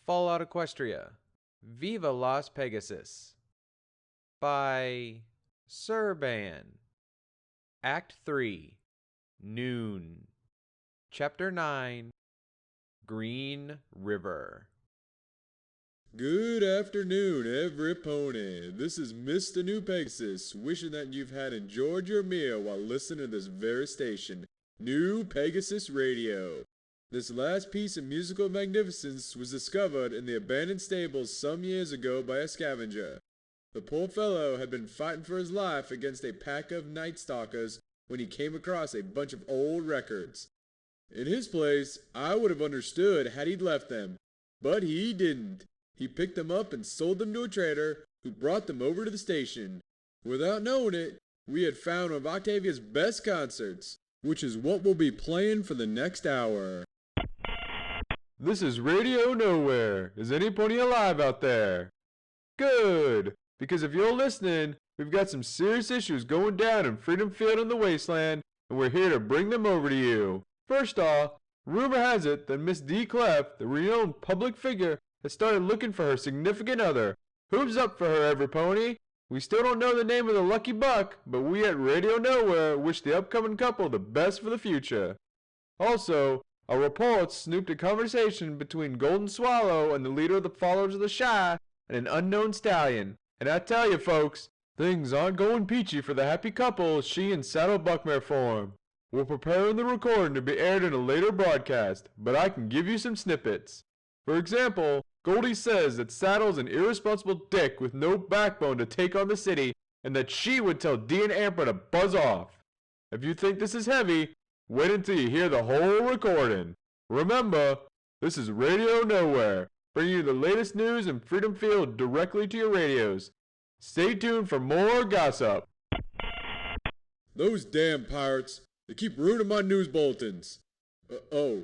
Fallout Equestria, Viva Las Pegasus, by Serban. Act 3, Noon. Chapter 9, Green River. Good afternoon, every pony. This is Mr. New Pegasus, wishing that you've had enjoyed your meal while listening to this very station, New Pegasus Radio. This last piece of musical magnificence was discovered in the abandoned stables some years ago by a scavenger. The poor fellow had been fighting for his life against a pack of night stalkers when he came across a bunch of old records. In his place, I would have understood had he left them, but he didn't. He picked them up and sold them to a trader who brought them over to the station. Without knowing it, we had found one of Octavia's best concerts, which is what we'll be playing for the next hour. This is Radio Nowhere. Is any pony alive out there? Good, because if you're listening, we've got some serious issues going down in Freedom Field in the Wasteland, and we're here to bring them over to you. First off, rumor has it that Miss D. Clef, the renowned public figure, has started looking for her significant other. Who's up for her, every pony? We still don't know the name of the lucky buck, but we at Radio Nowhere wish the upcoming couple the best for the future. Also, a report snooped a conversation between Golden Swallow and the leader of the Followers of the Shy and an unknown stallion. And I tell you folks, things aren't going peachy for the happy couple she and Saddle Buckmare form. We're preparing the recording to be aired in a later broadcast, but I can give you some snippets. For example, Goldie says that Saddle's an irresponsible dick with no backbone to take on the city, and that she would tell Dee and Amber to buzz off. If you think this is heavy, wait until you hear the whole recording. Remember, this is Radio Nowhere, bringing you the latest news in Freedom Field directly to your radios. Stay tuned for more gossip. Those damn pirates, they keep ruining my news bulletins. Oh,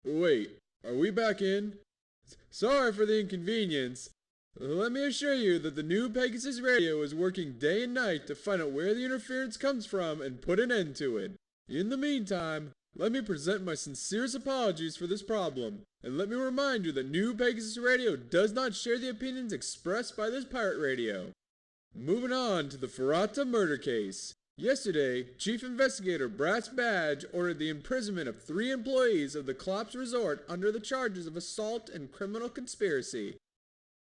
wait, are we back in? Sorry for the inconvenience. Let me assure you that the New Pegasus Radio is working day and night to find out where the interference comes from and put an end to it. In the meantime, let me present my sincerest apologies for this problem, and let me remind you that New Pegasus Radio does not share the opinions expressed by this pirate radio. Moving on to the Ferrata murder case. Yesterday, Chief Investigator Brass Badge ordered the imprisonment of 3 employees of the Klops Resort under the charges of assault and criminal conspiracy.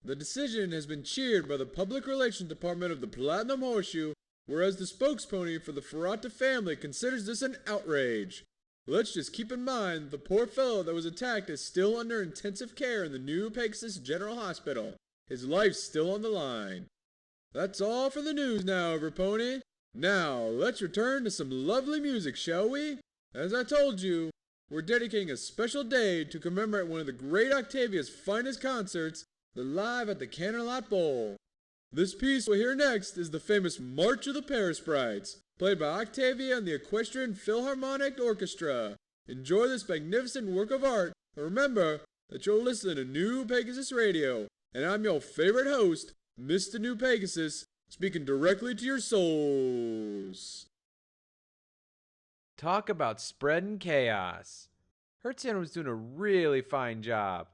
The decision has been cheered by the Public Relations Department of the Platinum Horseshoe, whereas the spokespony for the Ferrata family considers this an outrage. Let's just keep in mind the poor fellow that was attacked is still under intensive care in the New Pegasus General Hospital. His life's still on the line. That's all for the news now, every pony. Now, let's return to some lovely music, shall we? As I told you, we're dedicating a special day to commemorate one of the great Octavia's finest concerts, the Live at the Candlelight Bowl. This piece we'll hear next is the famous March of the Parasprites, played by Octavia and the Equestrian Philharmonic Orchestra. Enjoy this magnificent work of art, and remember that you'll listen to New Pegasus Radio, and I'm your favorite host, Mr. New Pegasus, speaking directly to your souls. Talk about spreading chaos. Hertzan was doing a really fine job.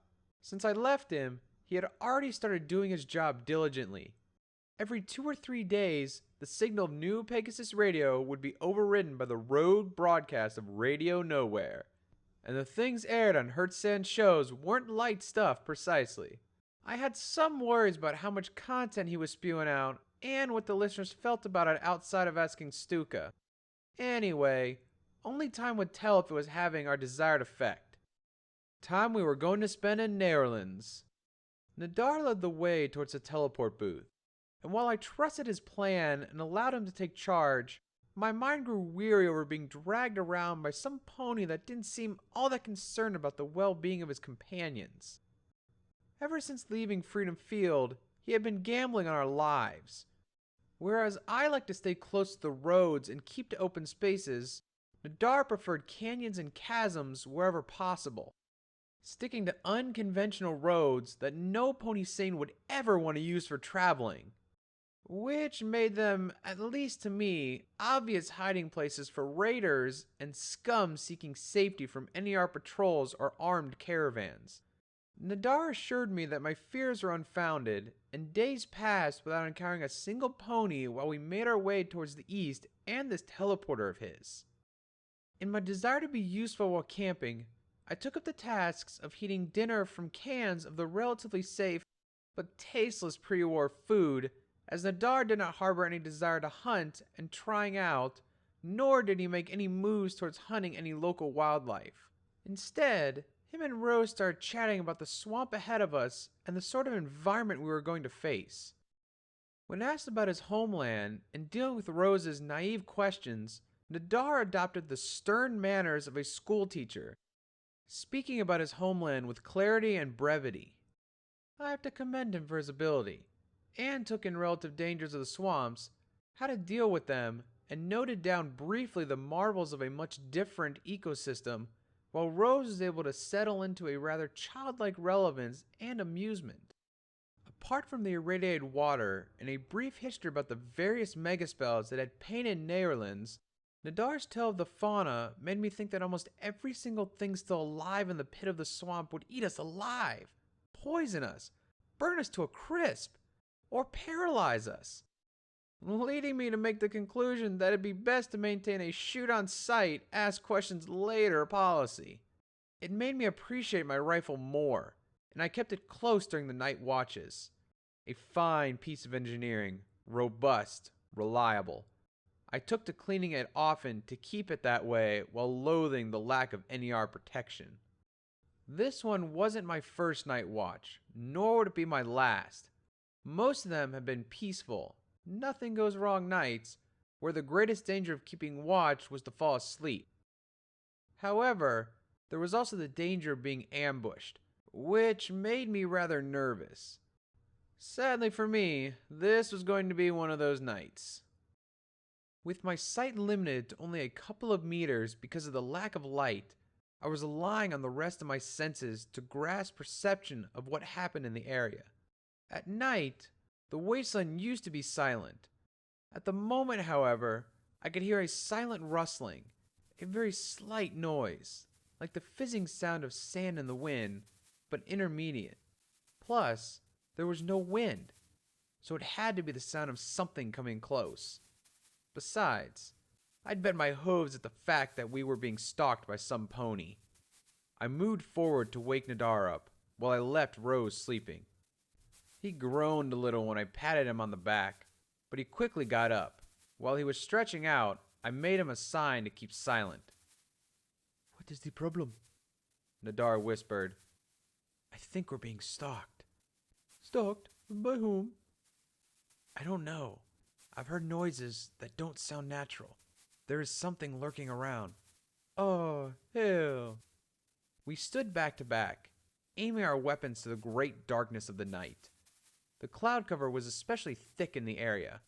Since I left him, he had already started doing his job diligently. Every 2 or 3 days, the signal of New Pegasus Radio would be overridden by the rogue broadcast of Radio Nowhere. And the things aired on Hertzan's shows weren't light stuff precisely. I had some worries about how much content he was spewing out and what the listeners felt about it outside of asking Stuka. Anyway, only time would tell if it was having our desired effect. Time we were going to spend in Netherlands. Nadar led the way towards the teleport booth, and while I trusted his plan and allowed him to take charge, my mind grew weary over being dragged around by some pony that didn't seem all that concerned about the well-being of his companions. Ever since leaving Freedom Field, he had been gambling on our lives. Whereas I like to stay close to the roads and keep to open spaces, Nadar preferred canyons and chasms wherever possible, sticking to unconventional roads that no pony sane would ever want to use for traveling, which made them, at least to me, obvious hiding places for raiders and scum seeking safety from NER patrols or armed caravans. Nadar assured me that my fears were unfounded, and days passed without encountering a single pony while we made our way towards the east and this teleporter of his. In my desire to be useful while camping, I took up the tasks of heating dinner from cans of the relatively safe but tasteless pre-war food, as Nadar did not harbor any desire to hunt and trying out, nor did he make any moves towards hunting any local wildlife. Instead, him and Rose started chatting about the swamp ahead of us and the sort of environment we were going to face. When asked about his homeland and dealing with Rose's naive questions, Nadar adopted the stern manners of a schoolteacher, speaking about his homeland with clarity and brevity. I have to commend him for his ability, and took in relative dangers of the swamps, how to deal with them, and noted down briefly the marvels of a much different ecosystem, while Rose was able to settle into a rather childlike relevance and amusement. Apart from the irradiated water and a brief history about the various megaspells that had painted Netherlands, Nadar's tale of the fauna made me think that almost every single thing still alive in the pit of the swamp would eat us alive, poison us, burn us to a crisp, or paralyze us, leading me to make the conclusion that it'd be best to maintain a shoot on sight, ask questions later policy. It made me appreciate my rifle more, and I kept it close during the night watches. A fine piece of engineering, robust, reliable. I took to cleaning it often to keep it that way while loathing the lack of NER protection. This one wasn't my first night watch, nor would it be my last. Most of them have been peaceful, nothing goes wrong nights, where the greatest danger of keeping watch was to fall asleep. However, there was also the danger of being ambushed, which made me rather nervous. Sadly for me, this was going to be one of those nights. With my sight limited to only a couple of meters because of the lack of light, I was relying on the rest of my senses to grasp perception of what happened in the area. At night, the wasteland used to be silent. At the moment, however, I could hear a silent rustling, a very slight noise, like the fizzing sound of sand in the wind, but intermediate. Plus, there was no wind, so it had to be the sound of something coming close. Besides, I'd bet my hooves at the fact that we were being stalked by some pony. I moved forward to wake Nadar up, while I left Rose sleeping. He groaned a little when I patted him on the back, but he quickly got up. While he was stretching out, I made him a sign to keep silent. "What is the problem?" Nadar whispered. "I think we're being stalked." "Stalked? By whom?" "I don't know. I've heard noises that don't sound natural. There is something lurking around." "Oh, hell." We stood back to back, aiming our weapons to the great darkness of the night. The cloud cover was especially thick in the area,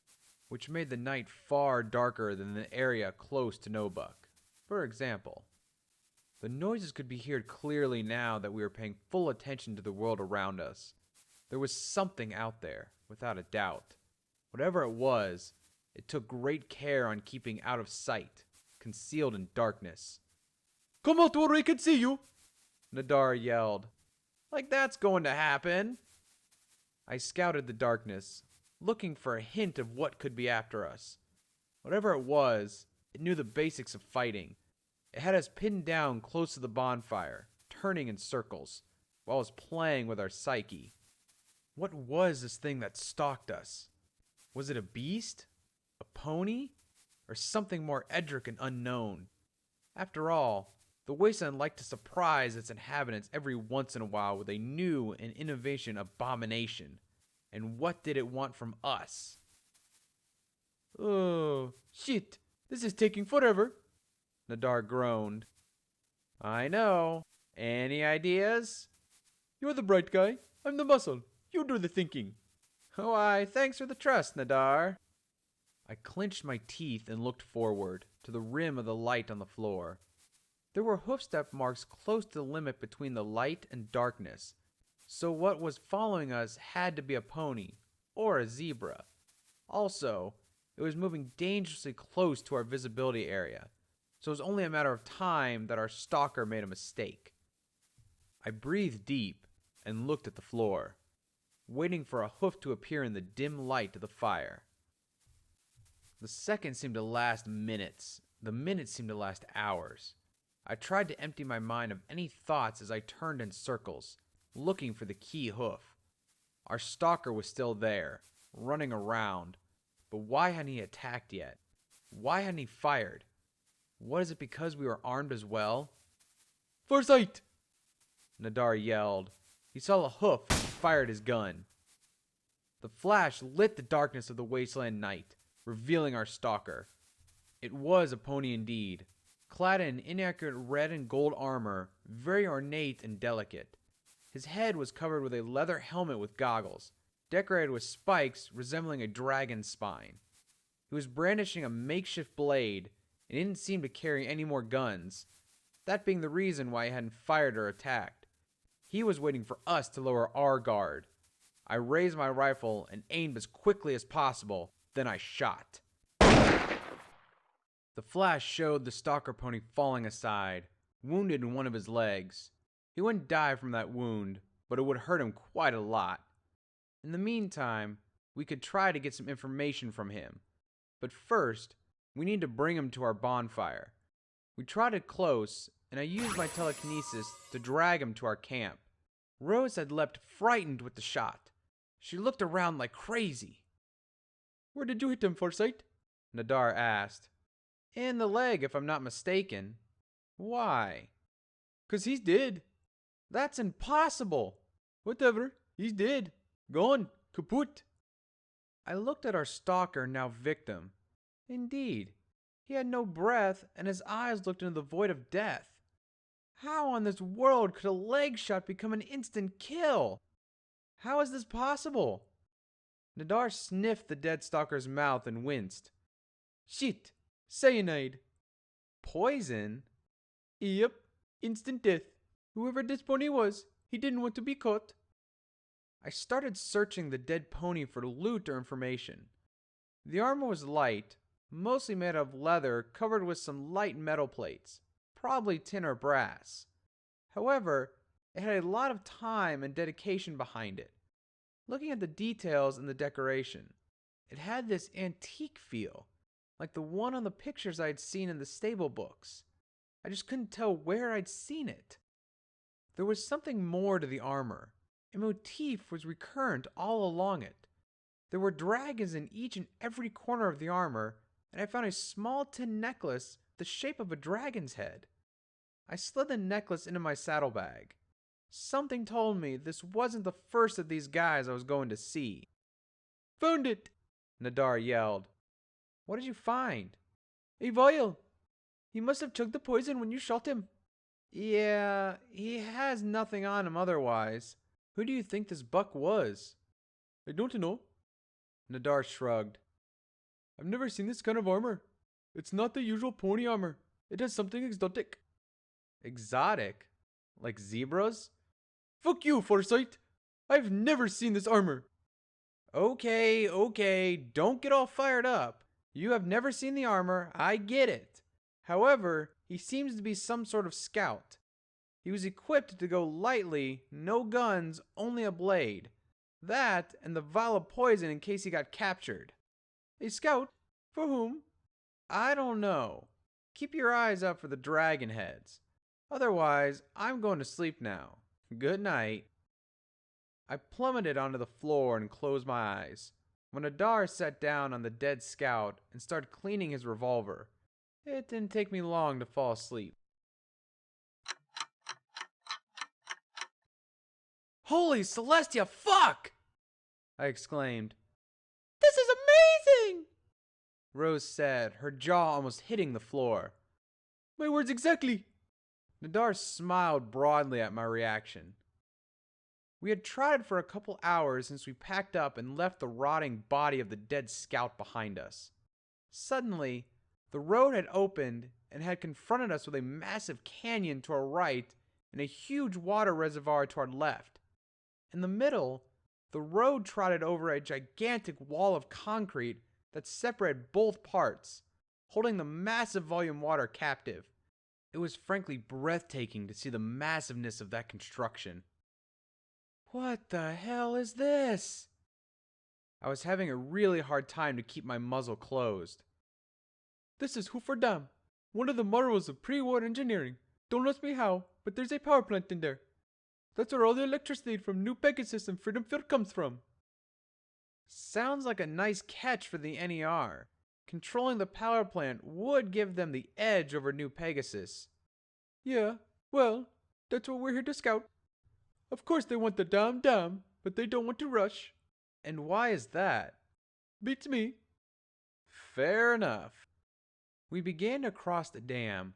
which made the night far darker than the area close to Nobuck. For example, the noises could be heard clearly now that we were paying full attention to the world around us. There was something out there, without a doubt. Whatever it was, it took great care on keeping out of sight, concealed in darkness. "Come out where I can see you!" Nadar yelled. "Like that's going to happen!" I scouted the darkness, looking for a hint of what could be after us. Whatever it was, it knew the basics of fighting. It had us pinned down close to the bonfire, turning in circles, while it was playing with our psyche. What was this thing that stalked us? Was it a beast? A pony? Or something more edric and unknown? After all, the wasteland liked to surprise its inhabitants every once in a while with a new and innovation abomination. And what did it want from us? "Oh, shit, this is taking forever," Nadar groaned. "I know. Any ideas?" "You're the bright guy. I'm the muscle. You do the thinking." "Why, thanks for the trust, Nadar." I clenched my teeth and looked forward, to the rim of the light on the floor. There were hoofstep marks close to the limit between the light and darkness, so what was following us had to be a pony, or a zebra. Also, it was moving dangerously close to our visibility area, so it was only a matter of time that our stalker made a mistake. I breathed deep, and looked at the floor, waiting for a hoof to appear in the dim light of the fire. The seconds seemed to last minutes. The minutes seemed to last hours. I tried to empty my mind of any thoughts as I turned in circles, looking for the key hoof. Our stalker was still there, running around, but why hadn't he attacked yet? Why hadn't he fired? Was it because we were armed as well? Farsight! Nadar yelled. He saw a hoof and fired his gun. The flash lit the darkness of the wasteland night, revealing our stalker. It was a pony indeed, clad in inaccurate red and gold armor, very ornate and delicate. His head was covered with a leather helmet with goggles, decorated with spikes resembling a dragon's spine. He was brandishing a makeshift blade and didn't seem to carry any more guns, that being the reason why he hadn't fired or attacked. He was waiting for us to lower our guard. I raised my rifle and aimed as quickly as possible, then I shot. The flash showed the stalker pony falling aside, wounded in one of his legs. He wouldn't die from that wound, but it would hurt him quite a lot. In the meantime, we could try to get some information from him. But first, we need to bring him to our bonfire. We trotted close, and I used my telekinesis to drag him to our camp. Rose had leapt frightened with the shot. She looked around like crazy. Where did you hit him, Farsight? Nadar asked. In the leg, if I'm not mistaken. Why? 'Cause he's dead. That's impossible. Whatever, he's dead. Gone. Kaput. I looked at our stalker, now victim. Indeed, he had no breath, and his eyes looked into the void of death. How on this world could a leg shot become an instant kill? How is this possible? Nadar sniffed the dead stalker's mouth and winced. Shit, cyanide. Poison? Yep, instant death. Whoever this pony was, he didn't want to be caught. I started searching the dead pony for loot or information. The armor was light, mostly made of leather covered with some light metal plates, probably tin or brass. However, it had a lot of time and dedication behind it. Looking at the details and the decoration, it had this antique feel, like the one on the pictures I had seen in the stable books. I just couldn't tell where I'd seen it. There was something more to the armor. A motif was recurrent all along it. There were dragons in each and every corner of the armor, and I found a small tin necklace the shape of a dragon's head. I slid the necklace into my saddlebag. Something told me this wasn't the first of these guys I was going to see. Found it! Nadar yelled. What did you find? A vial. He must have chugged the poison when you shot him. Yeah, he has nothing on him otherwise. Who do you think this buck was? I don't know. Nadar shrugged. I've never seen this kind of armor. It's not the usual pony armor. It has something exotic. Exotic? Like zebras? Fuck you, Farsight. I've never seen this armor. Okay, don't get all fired up. You have never seen the armor, I get it. However, he seems to be some sort of scout. He was equipped to go lightly, no guns, only a blade. That and the vial of poison in case he got captured. A scout? For whom? I don't know. Keep your eyes up for the dragon heads. Otherwise, I'm going to sleep now. Good night. I plummeted onto the floor and closed my eyes. When Adar sat down on the dead scout and started cleaning his revolver, it didn't take me long to fall asleep. Holy Celestia, fuck! I exclaimed. This is amazing! Rose said, her jaw almost hitting the floor. My words exactly. Nadar smiled broadly at my reaction. We had trotted for a couple hours since we packed up and left the rotting body of the dead scout behind us. Suddenly, the road had opened and had confronted us with a massive canyon to our right and a huge water reservoir to our left. In the middle, the road trotted over a gigantic wall of concrete that separated both parts, holding the massive volume water captive. It was frankly breathtaking to see the massiveness of that construction. What the hell is this? I was having a really hard time to keep my muzzle closed. This is Hoover Dam, one of the marvels of pre-war engineering. Don't ask me how, but there's a power plant in there. That's where all the electricity from New Pegasus and Freedom Field comes from. Sounds like a nice catch for the NER. Controlling the power plant would give them the edge over New Pegasus. Yeah, well, that's what we're here to scout. Of course they want the dam, but they don't want to rush. And why is that? Beats me. Fair enough. We began to cross the dam.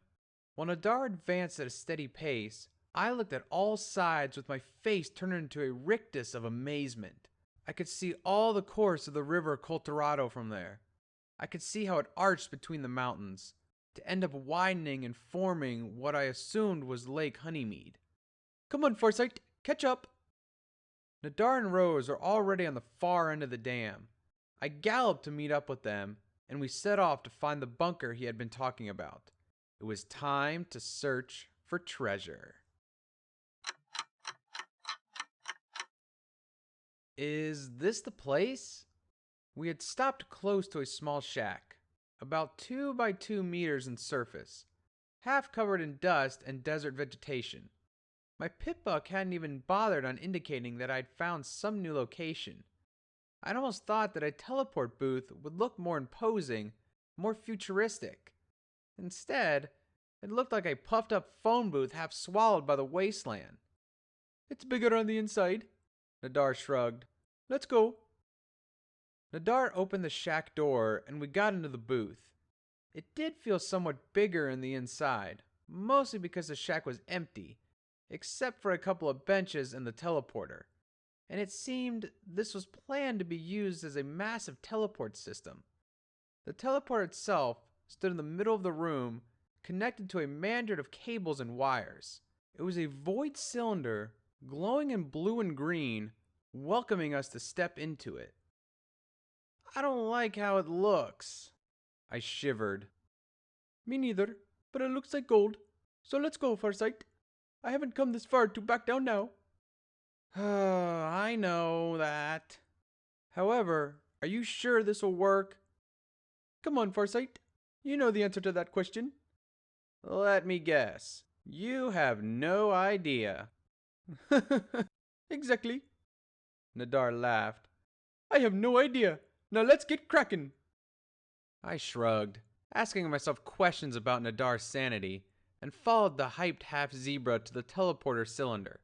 While Nadar advanced at a steady pace, I looked at all sides with my face turned into a rictus of amazement. I could see all the course of the river Colorado from there. I could see how it arched between the mountains, to end up widening and forming what I assumed was Lake Honeymead. Come on, Farsight, catch up! Nadar and Rose are already on the far end of the dam. I galloped to meet up with them, and we set off to find the bunker he had been talking about. It was time to search for treasure. Is this the place? We had stopped close to a small shack, about 2 by 2 meters in surface, half covered in dust and desert vegetation. My pitbuck hadn't even bothered on indicating that I'd found some new location. I'd almost thought that a teleport booth would look more imposing, more futuristic. Instead, it looked like a puffed up phone booth half swallowed by the wasteland. It's bigger on the inside, Nadar shrugged. Let's go. Nadar opened the shack door and we got into the booth. It did feel somewhat bigger in the inside, mostly because the shack was empty, except for a couple of benches and the teleporter. And it seemed this was planned to be used as a massive teleport system. The teleporter itself stood in the middle of the room, connected to a mandate of cables and wires. It was a void cylinder, glowing in blue and green, welcoming us to step into it. I don't like how it looks. I shivered. Me neither, but it looks like gold. So let's go, Farsight. I haven't come this far to back down now. I know that. However, are you sure this will work? Come on, Farsight. You know the answer to that question. Let me guess. You have no idea. Exactly. Nadar laughed. I have no idea. Now let's get cracking. I shrugged, asking myself questions about Nadar's sanity, and followed the hyped half-zebra to the teleporter cylinder.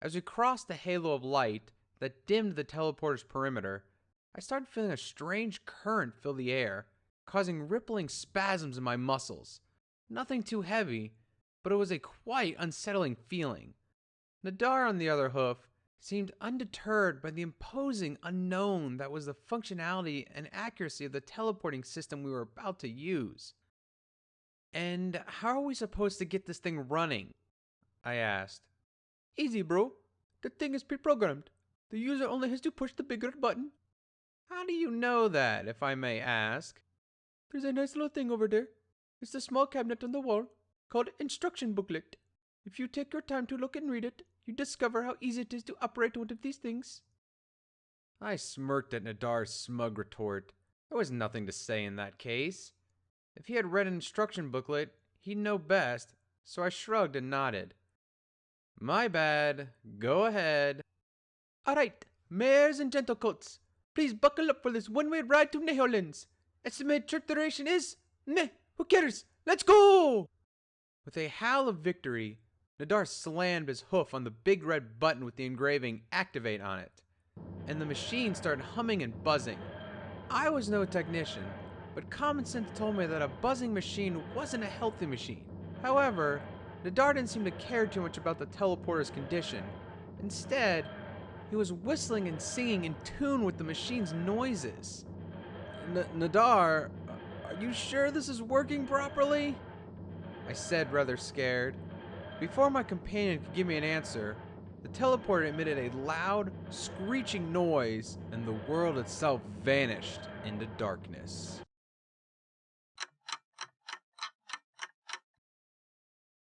As we crossed the halo of light that dimmed the teleporter's perimeter, I started feeling a strange current fill the air, causing rippling spasms in my muscles. Nothing too heavy, but it was a quite unsettling feeling. Nadar, on the other hoof, seemed undeterred by the imposing unknown that was the functionality and accuracy of the teleporting system we were about to use. And how are we supposed to get this thing running? I asked. Easy, bro. The thing is pre-programmed. The user only has to push the bigger button. How do you know that, if I may ask? There's a nice little thing over there. It's the small cabinet on the wall called Instruction Booklet. If you take your time to look and read it, you discover how easy it is to operate one of these things. I smirked at Nadar's smug retort. There was nothing to say in that case. If he had read an instruction booklet, he'd know best, so I shrugged and nodded. My bad. Go ahead. All right, mares and gentlecoats, please buckle up for this one-way ride to New Orleans. Estimated trip duration is... Meh, who cares? Let's go! With a howl of victory, Nadar slammed his hoof on the big red button with the engraving Activate on it, and the machine started humming and buzzing. I was no technician, but common sense told me that a buzzing machine wasn't a healthy machine. However, Nadar didn't seem to care too much about the teleporter's condition. Instead, he was whistling and singing in tune with the machine's noises. Nadar, are you sure this is working properly? I said, rather scared. Before my companion could give me an answer, the teleporter emitted a loud, screeching noise, and the world itself vanished into darkness.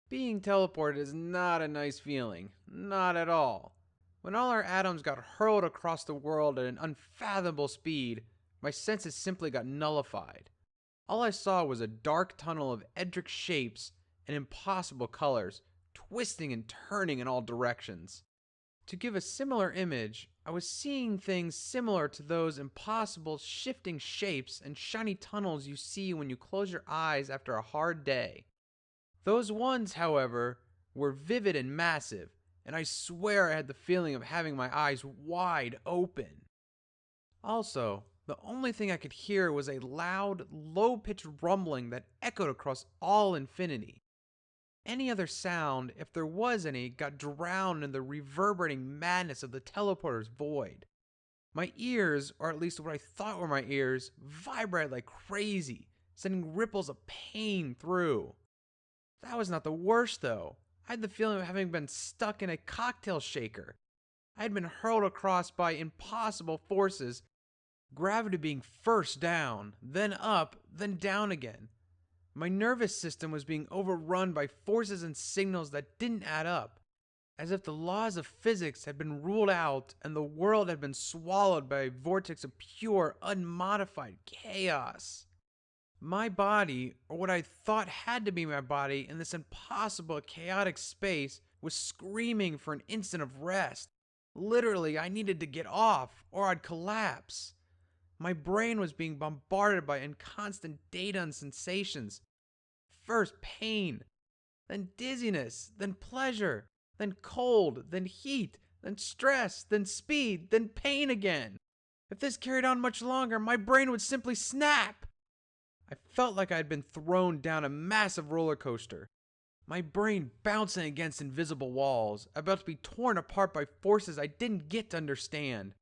Being teleported is not a nice feeling, not at all. When all our atoms got hurled across the world at an unfathomable speed, my senses simply got nullified. All I saw was a dark tunnel of Edric shapes and impossible colors, twisting and turning in all directions. To give a similar image, I was seeing things similar to those impossible shifting shapes and shiny tunnels you see when you close your eyes after a hard day. Those ones, however, were vivid and massive, and I swear I had the feeling of having my eyes wide open. Also, the only thing I could hear was a loud, low-pitched rumbling that echoed across all infinity. Any other sound, if there was any, got drowned in the reverberating madness of the teleporter's void. My ears, or at least what I thought were my ears, vibrated like crazy, sending ripples of pain through. That was not the worst, though. I had the feeling of having been stuck in a cocktail shaker. I had been hurled across by impossible forces, gravity being first down, then up, then down again. My nervous system was being overrun by forces and signals that didn't add up, as if the laws of physics had been ruled out and the world had been swallowed by a vortex of pure, unmodified chaos. My body, or what I thought had to be my body in this impossible, chaotic space, was screaming for an instant of rest. Literally, I needed to get off, or I'd collapse. My brain was being bombarded by inconstant data and sensations. First pain, then dizziness, then pleasure, then cold, then heat, then stress, then speed, then pain again. If this carried on much longer, my brain would simply snap. I felt like I had been thrown down a massive roller coaster. My brain bouncing against invisible walls, about to be torn apart by forces I didn't get to understand.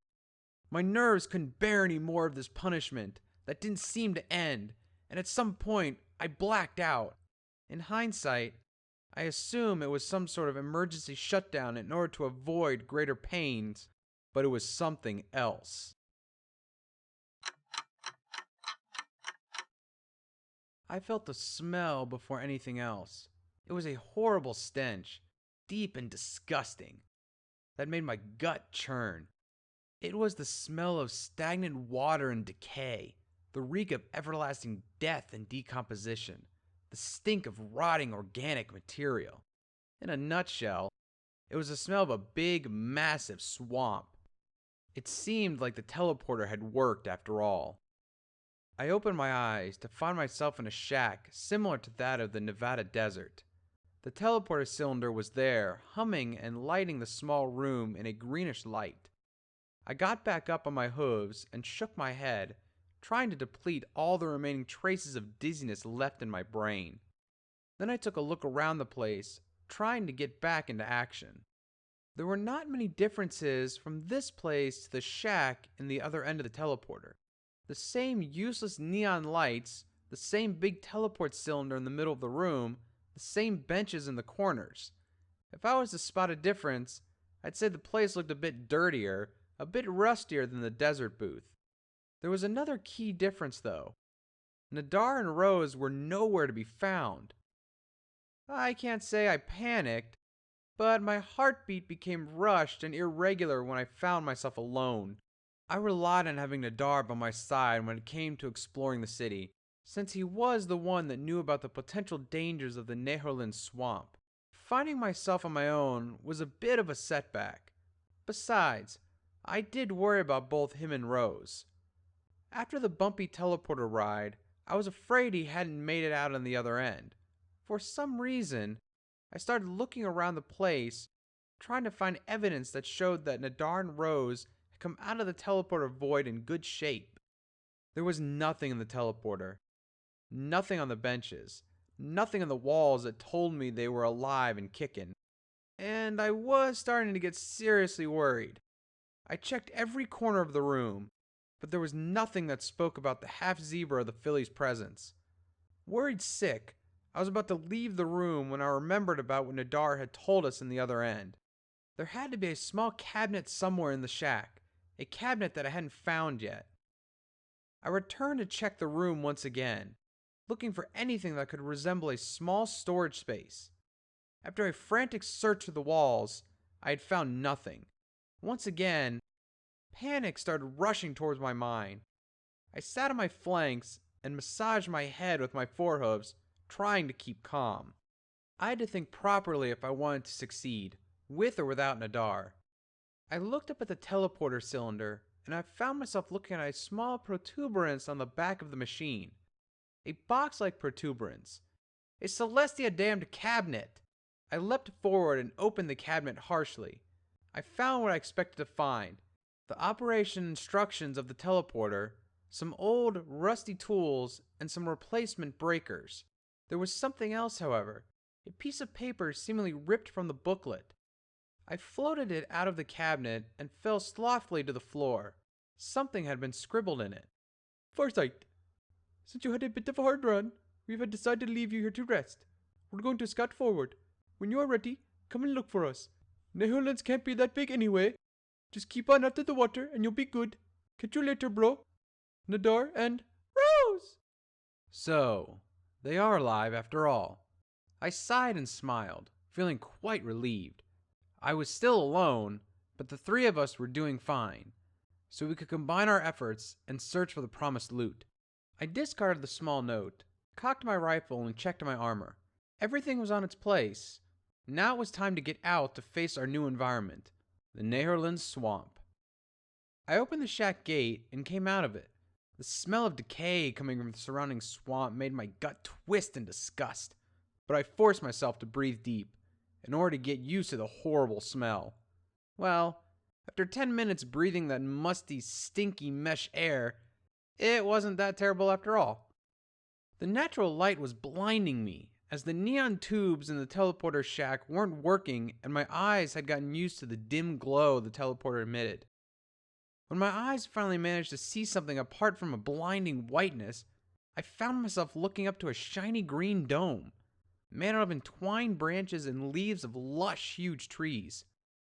My nerves couldn't bear any more of this punishment that didn't seem to end, and at some point, I blacked out. In hindsight, I assume it was some sort of emergency shutdown in order to avoid greater pains, but it was something else. I felt the smell before anything else. It was a horrible stench, deep and disgusting, that made my gut churn. It was the smell of stagnant water and decay, the reek of everlasting death and decomposition, the stink of rotting organic material. In a nutshell, it was the smell of a big, massive swamp. It seemed like the teleporter had worked after all. I opened my eyes to find myself in a shack similar to that of the Nevada desert. The teleporter cylinder was there, humming and lighting the small room in a greenish light. I got back up on my hooves and shook my head, trying to deplete all the remaining traces of dizziness left in my brain. Then I took a look around the place, trying to get back into action. There were not many differences from this place to the shack in the other end of the teleporter. The same useless neon lights, the same big teleport cylinder in the middle of the room, the same benches in the corners. If I was to spot a difference, I'd say the place looked a bit dirtier, a bit rustier than the desert booth. There was another key difference though. Nadar and Rose were nowhere to be found. I can't say I panicked, but my heartbeat became rushed and irregular when I found myself alone. I relied on having Nadar by my side when it came to exploring the city, since he was the one that knew about the potential dangers of the Neherlin swamp. Finding myself on my own was a bit of a setback. Besides, I did worry about both him and Rose. After the bumpy teleporter ride, I was afraid he hadn't made it out on the other end. For some reason, I started looking around the place, trying to find evidence that showed that Nadar and Rose had come out of the teleporter void in good shape. There was nothing in the teleporter, nothing on the benches, nothing on the walls that told me they were alive and kicking, and I was starting to get seriously worried. I checked every corner of the room, but there was nothing that spoke about the half-zebra of the filly's presence. Worried sick, I was about to leave the room when I remembered about what Nadar had told us in the other end. There had to be a small cabinet somewhere in the shack, a cabinet that I hadn't found yet. I returned to check the room once again, looking for anything that could resemble a small storage space. After a frantic search through the walls, I had found nothing. Once again, panic started rushing towards my mind. I sat on my flanks and massaged my head with my forehooves, trying to keep calm. I had to think properly if I wanted to succeed, with or without Nadar. I looked up at the teleporter cylinder, and I found myself looking at a small protuberance on the back of the machine. A box-like protuberance. A Celestia damned cabinet! I leapt forward and opened the cabinet harshly. I found what I expected to find. The operation instructions of the teleporter, some old, rusty tools, and some replacement breakers. There was something else, however. A piece of paper seemingly ripped from the booklet. I floated it out of the cabinet and fell slothfully to the floor. Something had been scribbled in it. Farsight, since you had a bit of a hard run, we have decided to leave you here to rest. We're going to scout forward. When you are ready, come and look for us. Neighvada can't be that big anyway. Just keep on out of the water and you'll be good. Catch you later, bro. Nadar and Rose! So, they are alive after all. I sighed and smiled, feeling quite relieved. I was still alone, but the three of us were doing fine, so we could combine our efforts and search for the promised loot. I discarded the small note, cocked my rifle, and checked my armor. Everything was on its place. Now it was time to get out to face our new environment, the Neighvada swamp. I opened the shack gate and came out of it. The smell of decay coming from the surrounding swamp made my gut twist in disgust, but I forced myself to breathe deep in order to get used to the horrible smell. Well, after 10 minutes breathing that musty, stinky mesh air, it wasn't that terrible after all. The natural light was blinding me, as the neon tubes in the teleporter shack weren't working and my eyes had gotten used to the dim glow the teleporter emitted. When my eyes finally managed to see something apart from a blinding whiteness, I found myself looking up to a shiny green dome, made out of entwined branches and leaves of lush, huge trees.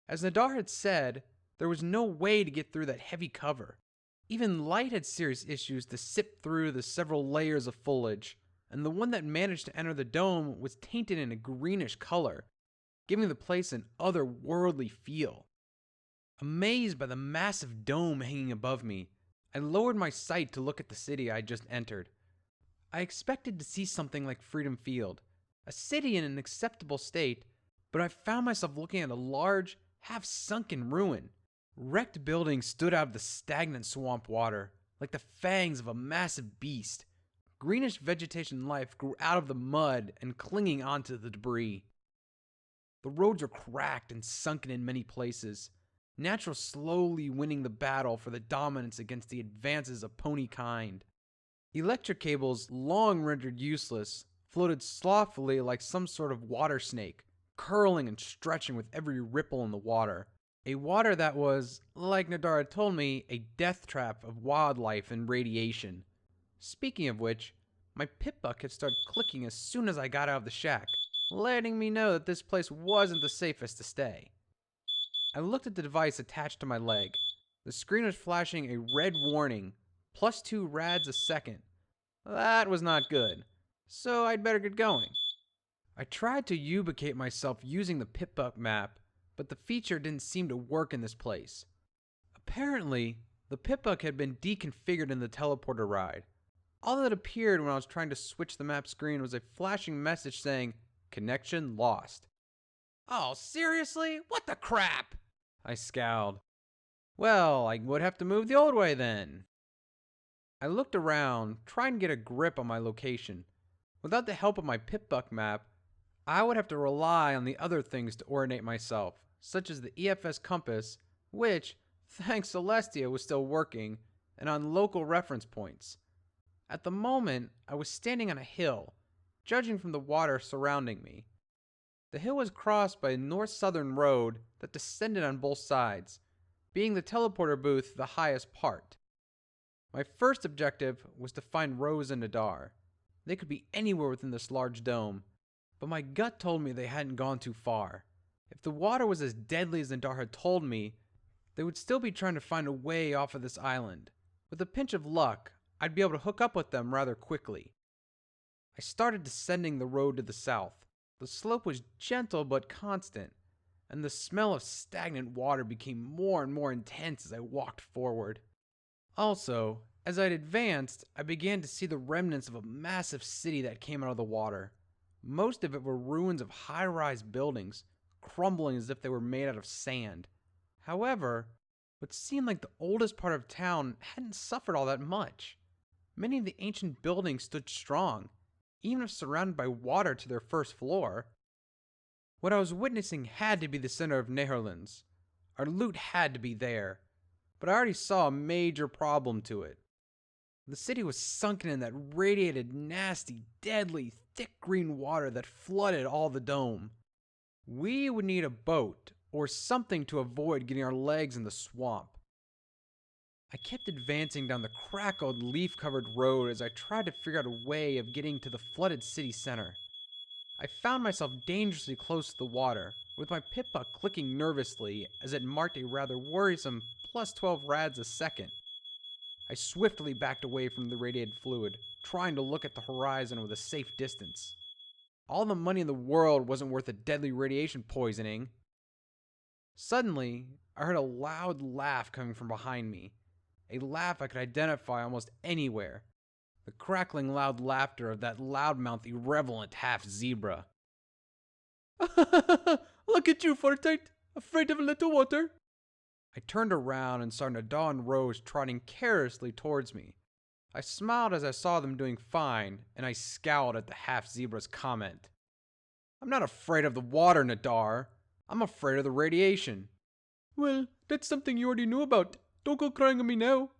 As Nadar had said, there was no way to get through that heavy cover. Even light had serious issues to sip through the several layers of foliage, and the one that managed to enter the dome was tainted in a greenish color, giving the place an otherworldly feel. Amazed by the massive dome hanging above me, I lowered my sight to look at the city I had just entered. I expected to see something like Freedom Field, a city in an acceptable state, but I found myself looking at a large, half-sunken ruin. Wrecked buildings stood out of the stagnant swamp water, like the fangs of a massive beast. Greenish vegetation life grew out of the mud and clinging onto the debris. The roads were cracked and sunken in many places, natural slowly winning the battle for the dominance against the advances of pony kind. Electric cables, long rendered useless, floated slothfully like some sort of water snake, curling and stretching with every ripple in the water. A water that was, like Nadar had told me, a death trap of wildlife and radiation. Speaking of which, my pit bucket started clicking as soon as I got out of the shack, letting me know that this place wasn't the safest to stay. I looked at the device attached to my leg. The screen was flashing a red warning, +2 rads a second. That was not good, so I'd better get going. I tried to ubicate myself using the Pip-Up map, but the feature didn't seem to work in this place. Apparently, the Pip-Up had been deconfigured in the teleporter ride. All that appeared when I was trying to switch the map screen was a flashing message saying, "Connection lost." Oh, seriously? What the crap? I scowled. Well, I would have to move the old way then. I looked around, trying to get a grip on my location. Without the help of my Pip-Buck map, I would have to rely on the other things to orientate myself, such as the EFS compass, which, thanks to Celestia, was still working, and on local reference points. At the moment, I was standing on a hill, judging from the water surrounding me. The hill was crossed by a north-southern road that descended on both sides, being the teleporter booth the highest part. My first objective was to find Rose and Nadar. They could be anywhere within this large dome, but my gut told me they hadn't gone too far. If the water was as deadly as Nadar had told me, they would still be trying to find a way off of this island. With a pinch of luck, I'd be able to hook up with them rather quickly. I started descending the road to the south. The slope was gentle but constant, and the smell of stagnant water became more and more intense as I walked forward. Also, as I'd advanced, I began to see the remnants of a massive city that came out of the water. Most of it were ruins of high-rise buildings, crumbling as if they were made out of sand. However, what seemed like the oldest part of town hadn't suffered all that much. Many of the ancient buildings stood strong, even if surrounded by water to their first floor. What I was witnessing had to be the center of Netherlands. Our loot had to be there, but I already saw a major problem to it. The city was sunken in that radiated, nasty, deadly, thick green water that flooded all the dome. We would need a boat or something to avoid getting our legs in the swamp. I kept advancing down the crackled, leaf-covered road as I tried to figure out a way of getting to the flooded city center. I found myself dangerously close to the water, with my pip-buck clicking nervously as it marked a rather worrisome plus 12 rads a second. I swiftly backed away from the radiated fluid, trying to look at the horizon with a safe distance. All the money in the world wasn't worth the deadly radiation poisoning. Suddenly, I heard a loud laugh coming from behind me. A laugh I could identify almost anywhere. The crackling loud laughter of that loudmouthed, irreverent half-zebra. Look at you, Farsight! Afraid of a little water? I turned around and saw Nada and Rose trotting carelessly towards me. I smiled as I saw them doing fine, and I scowled at the half-zebra's comment. I'm not afraid of the water, Nadar. I'm afraid of the radiation. Well, that's something you already knew about. Don't go crying on me now.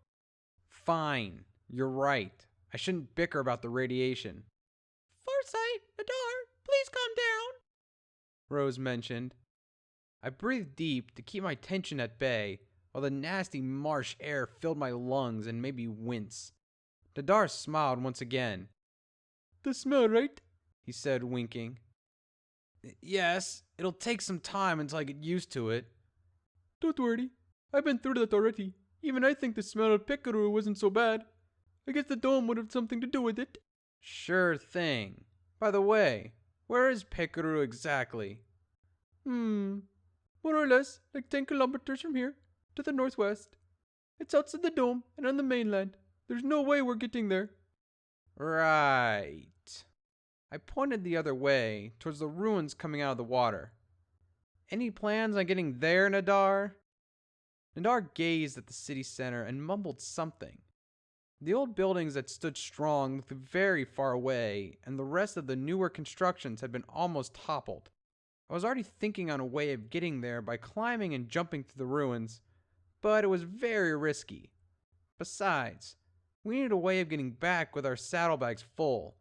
Fine. You're right. I shouldn't bicker about the radiation. Farsight, Nadar, please calm down, Rose mentioned. I breathed deep to keep my tension at bay, while the nasty marsh air filled my lungs and made me wince. Nadar smiled once again. The smell, right? He said, winking. Yes, it'll take some time until I get used to it. Don't worry. I've been through that already. Even I think the smell of pickerel wasn't so bad. I guess the dome would have something to do with it. Sure thing. By the way, where is Pickerel exactly? More or less like 10 kilometers from here, to the northwest. It's outside the dome and on the mainland. There's no way we're getting there. Right. I pointed the other way, towards the ruins coming out of the water. Any plans on getting there, Nadar? Nadar gazed at the city center and mumbled something. The old buildings that stood strong looked very far away, and the rest of the newer constructions had been almost toppled. I was already thinking on a way of getting there by climbing and jumping through the ruins, but it was very risky. Besides, we needed a way of getting back with our saddlebags full,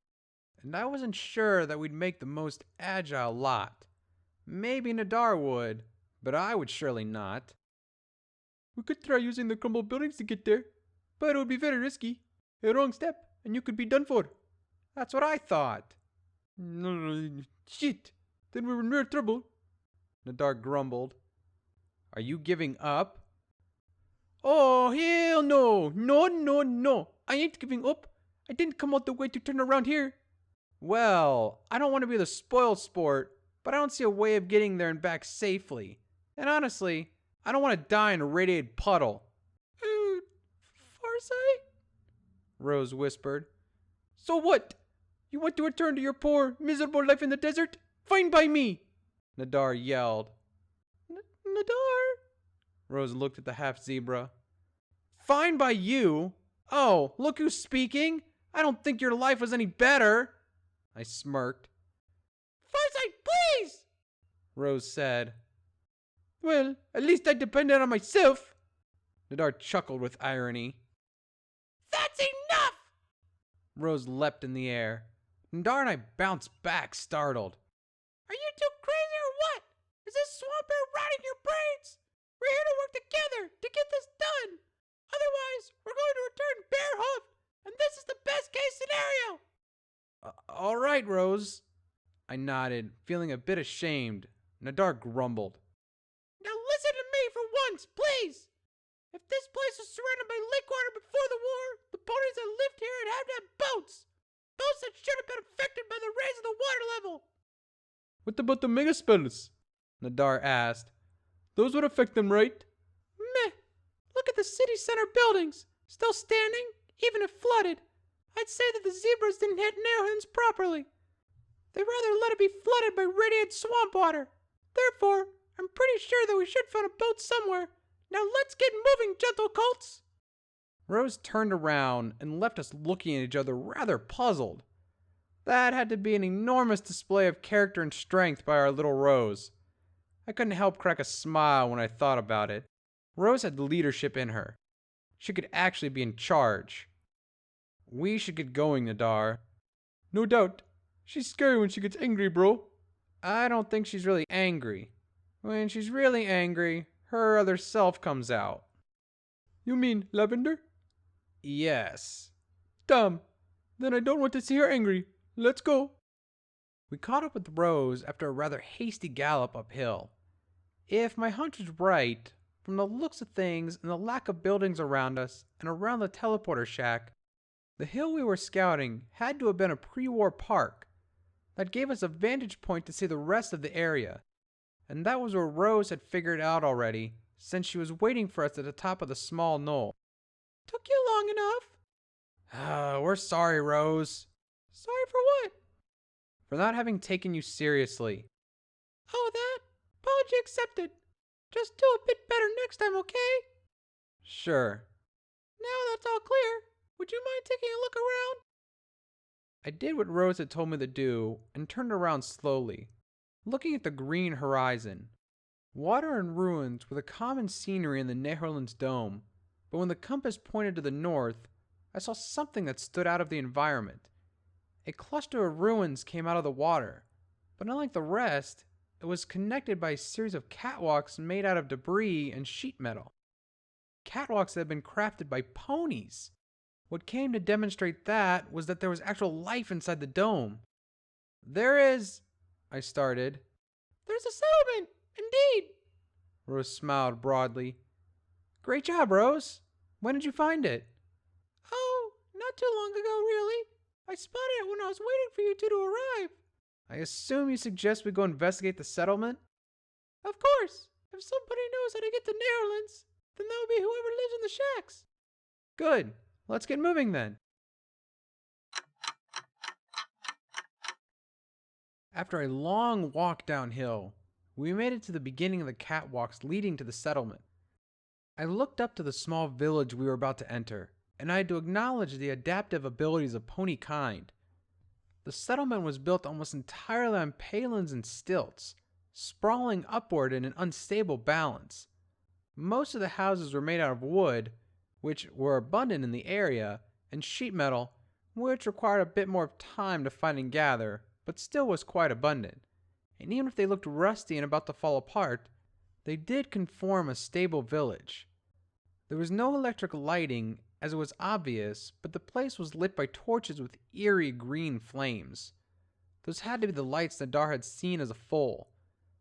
and I wasn't sure that we'd make the most agile lot. Maybe Nadar would, but I would surely not. We could try using the crumbled buildings to get there, but it would be very risky. A wrong step, and you could be done for. That's what I thought. Shit, then we're in real trouble, Nadar grumbled. Are you giving up? Oh, hell no. No. I ain't giving up. I didn't come all the way to turn around here. Well, I don't want to be the spoiled sport, but I don't see a way of getting there and back safely. And honestly, I don't want to die in a radiated puddle. Farsight? Rose whispered. So what? You want to return to your poor, miserable life in the desert? Fine by me, Nadar yelled. Nadar? Rose looked at the half-zebra. Fine by you? Oh, look who's speaking. I don't think your life was any better. I smirked. Farsight, please, Rose said. Well, at least I depended on myself. Nadar chuckled with irony. That's enough! Rose leapt in the air. Nadar and I bounced back, startled. Are you two crazy or what? Is this swamp air rotting your brains? We're here to work together to get this done. Otherwise, we're going to return bare-hoofed, and this is the best-case scenario. All right, Rose. I nodded, feeling a bit ashamed. Nadar grumbled. Now listen to me for once, please. If this place was surrounded by lake water before the war, the ponies that lived here would have to have boats. Boats that should have been affected by the raise of the water level. What about the mega spells? Nadar asked. Those would affect them, right? Meh. Look at the city center buildings. Still standing, even if flooded. I'd say that the zebras didn't hit Nairhans properly. They rather let it be flooded by radiant swamp water. Therefore, I'm pretty sure that we should find a boat somewhere. Now let's get moving, gentle colts. Rose turned around and left us looking at each other rather puzzled. That had to be an enormous display of character and strength by our little Rose. I couldn't help crack a smile when I thought about it. Rose had leadership in her. She could actually be in charge. We should get going, Nadar. No doubt. She's scary when she gets angry, bro. I don't think she's really angry. When she's really angry, her other self comes out. You mean Lavender? Yes. Damn. Then I don't want to see her angry. Let's go. We caught up with Rose after a rather hasty gallop uphill. If my hunch was right, from the looks of things and the lack of buildings around us and around the teleporter shack, the hill we were scouting had to have been a pre-war park. That gave us a vantage point to see the rest of the area, and that was where Rose had figured out already, since she was waiting for us at the top of the small knoll. Took you long enough. We're sorry, Rose. Sorry for what? For not having taken you seriously. Oh, that? Apology accepted. Just do a bit better next time, okay? Sure. Now that's all clear, would you mind taking a look around? I did what Rose had told me to do and turned around slowly, looking at the green horizon. Water and ruins were the common scenery in the Netherlands dome, but when the compass pointed to the north, I saw something that stood out of the environment. A cluster of ruins came out of the water, but unlike the rest, it was connected by a series of catwalks made out of debris and sheet metal. Catwalks that had been crafted by ponies. What came to demonstrate that was that there was actual life inside the dome. There is... I started. There's a settlement, indeed. Rose smiled broadly. Great job, Rose. When did you find it? Oh, not too long ago, really. I spotted it when I was waiting for you two to arrive. I assume you suggest we go investigate the settlement? Of course. If somebody knows how to get to Netherlands, then that would be whoever lives in the shacks. Good. Let's get moving then. After a long walk downhill, we made it to the beginning of the catwalks leading to the settlement. I looked up to the small village we were about to enter, and I had to acknowledge the adaptive abilities of pony kind. The settlement was built almost entirely on palings and stilts, sprawling upward in an unstable balance. Most of the houses were made out of wood, which were abundant in the area, and sheet metal, which required a bit more time to find and gather, but still was quite abundant. And even if they looked rusty and about to fall apart, they did conform a stable village. There was no electric lighting, as it was obvious, but the place was lit by torches with eerie green flames. Those had to be the lights Nadar had seen as a foal.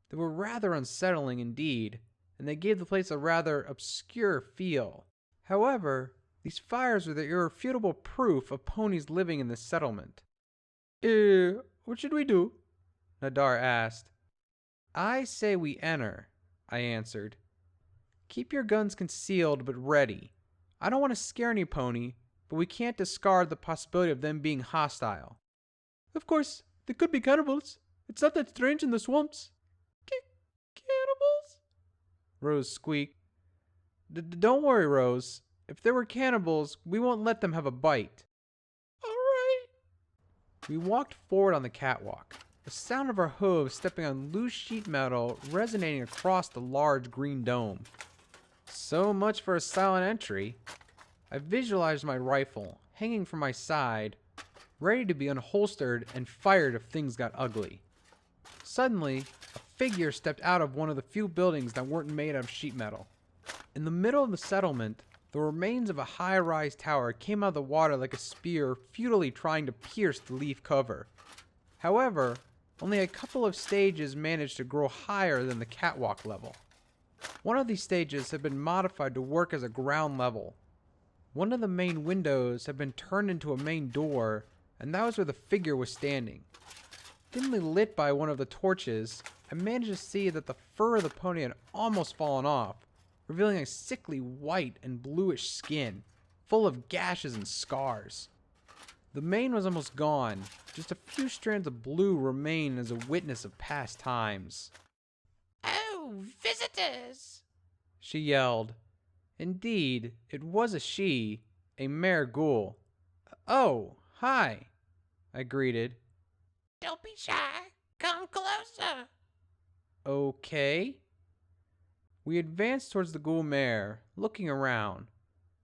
They were rather unsettling indeed, and they gave the place a rather obscure feel. However, these fires were the irrefutable proof of ponies living in this settlement. What should we do? Nadar asked. I say we enter, I answered. Keep your guns concealed but ready. I don't want to scare any pony, but we can't discard the possibility of them being hostile. Of course, they could be cannibals. It's not that strange in the swamps. Cannibals? Rose squeaked. Don't worry, Rose. If there were cannibals, we won't let them have a bite. All right. We walked forward on the catwalk, the sound of our hooves stepping on loose sheet metal resonating across the large green dome. So much for a silent entry. I visualized my rifle hanging from my side, ready to be unholstered and fired if things got ugly. Suddenly, a figure stepped out of one of the few buildings that weren't made out of sheet metal. In the middle of the settlement, the remains of a high-rise tower came out of the water like a spear futilely trying to pierce the leaf cover. However, only a couple of stages managed to grow higher than the catwalk level. One of these stages had been modified to work as a ground level. One of the main windows had been turned into a main door, and that was where the figure was standing. Dimly lit by one of the torches, I managed to see that the fur of the pony had almost fallen off, revealing a sickly white and bluish skin, full of gashes and scars. The mane was almost gone, just a few strands of blue remained as a witness of past times. "Oh, visitors!" She yelled. Indeed, it was a she, a mare ghoul. "Oh, hi," I greeted. "Don't be shy. Come closer." Okay. We advanced towards the ghoul mare, looking around.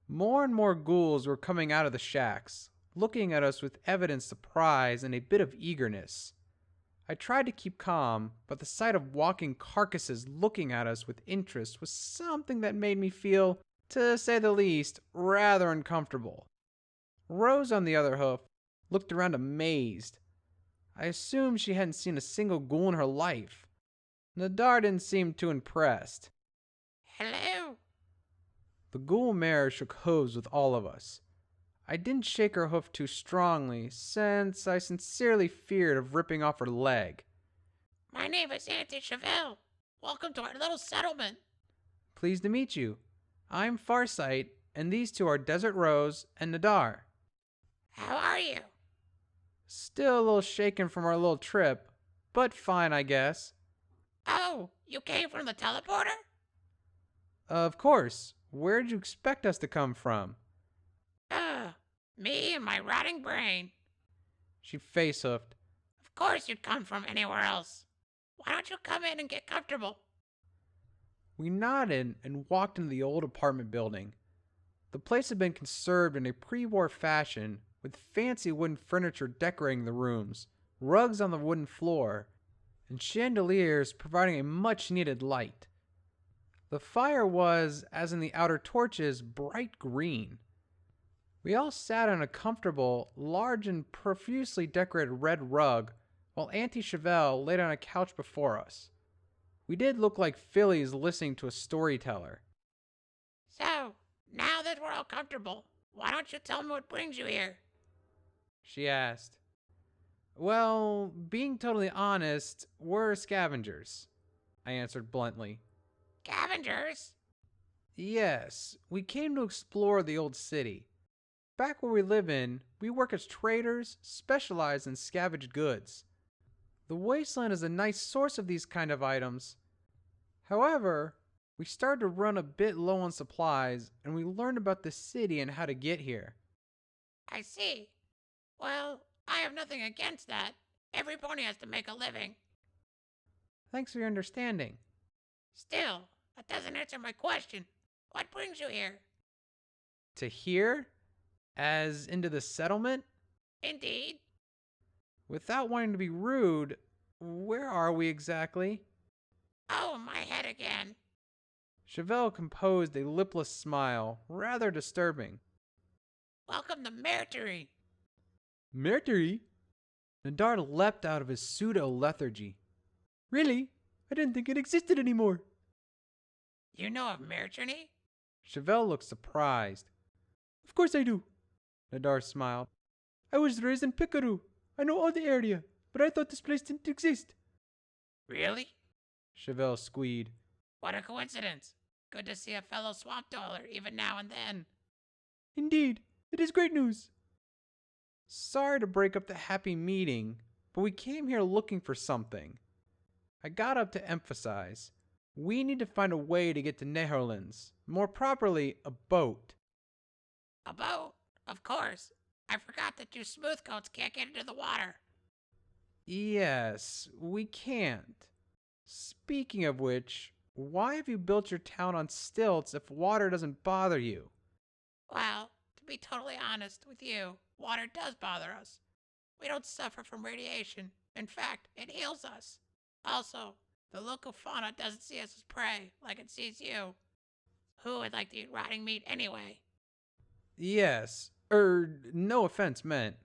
More and more ghouls were coming out of the shacks, looking at us with evident surprise and a bit of eagerness. I tried to keep calm, but the sight of walking carcasses looking at us with interest was something that made me feel, to say the least, rather uncomfortable. Rose, on the other hoof, looked around amazed. I assumed she hadn't seen a single ghoul in her life. Nadar didn't seem too impressed. "Hello." The ghoul mare shook hooves with all of us. I didn't shake her hoof too strongly, since I sincerely feared of ripping off her leg. "My name is Auntie Chevelle. Welcome to our little settlement." Pleased to meet you. I'm Farsight, and these two are Desert Rose and Nadar. "How are you?" Still a little shaken from our little trip, but fine, I guess. "Oh, you came from the teleporter?" Of course. Where'd you expect us to come from? Me and my rotting brain. She face-hoofed. Of course you'd come from anywhere else. Why don't you come in and get comfortable?" We nodded and walked into the old apartment building. The place had been conserved in a pre-war fashion, with fancy wooden furniture decorating the rooms, rugs on the wooden floor, and chandeliers providing a much-needed light. The fire was, as in the outer torches, bright green. We all sat on a comfortable, large and profusely decorated red rug, while Auntie Chevelle laid on a couch before us. We did look like fillies listening to a storyteller. "So, now that we're all comfortable, why don't you tell me what brings you here?" She asked. Well, being totally honest, we're scavengers, I answered bluntly. "Scavengers?" Yes, we came to explore the old city. Back where we live in, we work as traders, specialized in scavenged goods. The Wasteland is a nice source of these kind of items. However, we started to run a bit low on supplies, and we learned about the city and how to get here. "I see. Well, I have nothing against that. Every pony has to make a living. Thanks for your understanding. Still, that doesn't answer my question. What brings you here?" To here? As into the settlement? "Indeed." Without wanting to be rude, where are we exactly? "Oh, my head again." Chevelle composed a lipless smile, rather disturbing. "Welcome to Mercury." Mercury? Nadar leapt out of his pseudo-lethargy. Really? I didn't think it existed anymore. "You know of Mercury?" Chevelle looked surprised. Of course I do. Nadar smiled. I was raised in Picaru. I know all the area, but I thought this place didn't exist. "Really?" Chevelle squeed. "What a coincidence. Good to see a fellow swamp dweller even now and then." Indeed, it is great news. Sorry to break up the happy meeting, but we came here looking for something. I got up to emphasize. We need to find a way to get to Netherlands. More properly, a boat. "A boat? Of course. I forgot that you smoothcoats can't get into the water." Yes, we can't. Speaking of which, why have you built your town on stilts if water doesn't bother you? Well, to be totally honest with you, water does bother us. We don't suffer from radiation. In fact, it heals us. Also, the local fauna doesn't see us as prey like it sees you. Who would like to eat rotting meat anyway? Yes, no offense meant.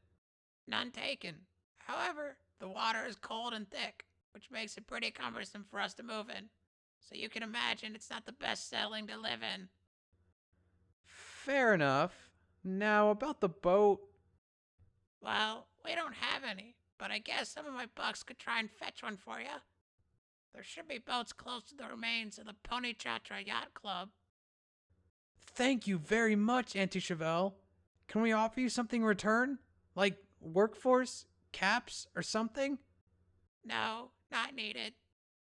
None taken. However, the water is cold and thick, which makes it pretty cumbersome for us to move in. So you can imagine it's not the best settling to live in. Fair enough. Now, about the boat. Well, we don't have any, but I guess some of my bucks could try and fetch one for you. There should be boats close to the remains of the Pony Chatra Yacht Club. Thank you very much, Auntie Chevelle. Can we offer you something in return? Like workforce, caps, or something? No, not needed.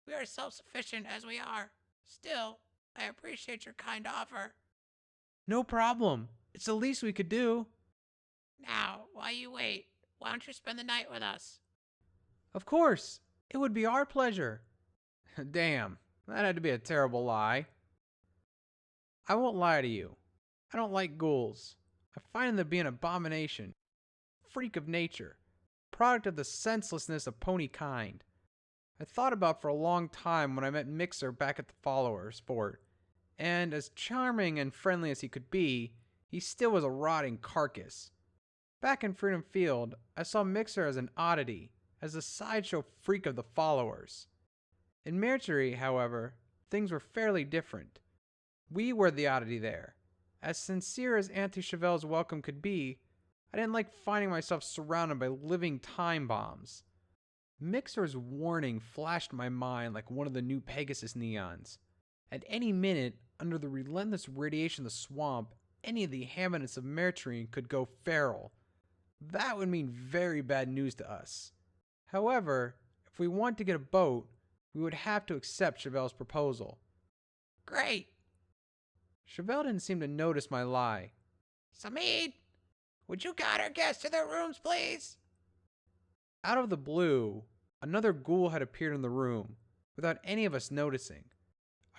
We are self-sufficient as we are. Still, I appreciate your kind offer. No problem. It's the least we could do. Now, while you wait, why don't you spend the night with us? Of course. It would be our pleasure. Damn, that had to be a terrible lie. I won't lie to you. I don't like ghouls. I find them to be an abomination. Freak of nature. Product of the senselessness of pony kind. I thought about for a long time when I met Mixer back at the Followers Fort, and as charming and friendly as he could be, he still was a rotting carcass. Back in Freedom Field, I saw Mixer as an oddity, as a sideshow freak of the Followers. In Mercury, however, things were fairly different. We were the oddity there. As sincere as Auntie Chevelle's welcome could be, I didn't like finding myself surrounded by living time bombs. Mixer's warning flashed in my mind like one of the new Pegasus neons. At any minute, under the relentless radiation of the swamp, any of the inhabitants of Mercury could go feral. That would mean very bad news to us. However, if we want to get a boat, we would have to accept Chevelle's proposal. Great. Chevelle didn't seem to notice my lie. Samid, would you guide our guests to their rooms, please? Out of the blue, another ghoul had appeared in the room, without any of us noticing.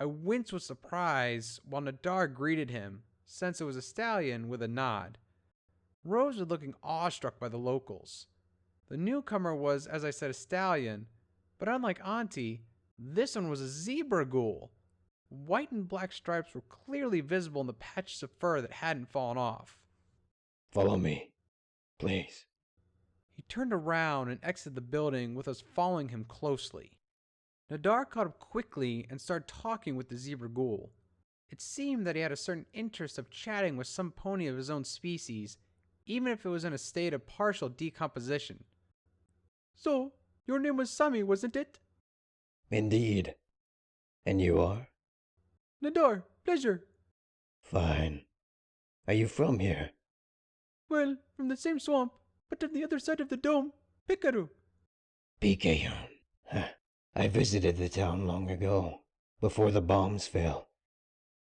I winced with surprise while Nadar greeted him, since it was a stallion, with a nod. Rose was looking awestruck by the locals. The newcomer was, as I said, a stallion, but unlike Auntie, this one was a zebra ghoul. White and black stripes were clearly visible in the patches of fur that hadn't fallen off. Follow me, please. He turned around and exited the building with us following him closely. Nadar caught up quickly and started talking with the zebra ghoul. It seemed that he had a certain interest of chatting with some pony of his own species, even if it was in a state of partial decomposition. So, your name was Sammy, wasn't it? Indeed. And you are? Nadar, pleasure. Fine. Are you from here? Well, from the same swamp, but on the other side of the dome, Picaru. Pikayon. I visited the town long ago, before the bombs fell.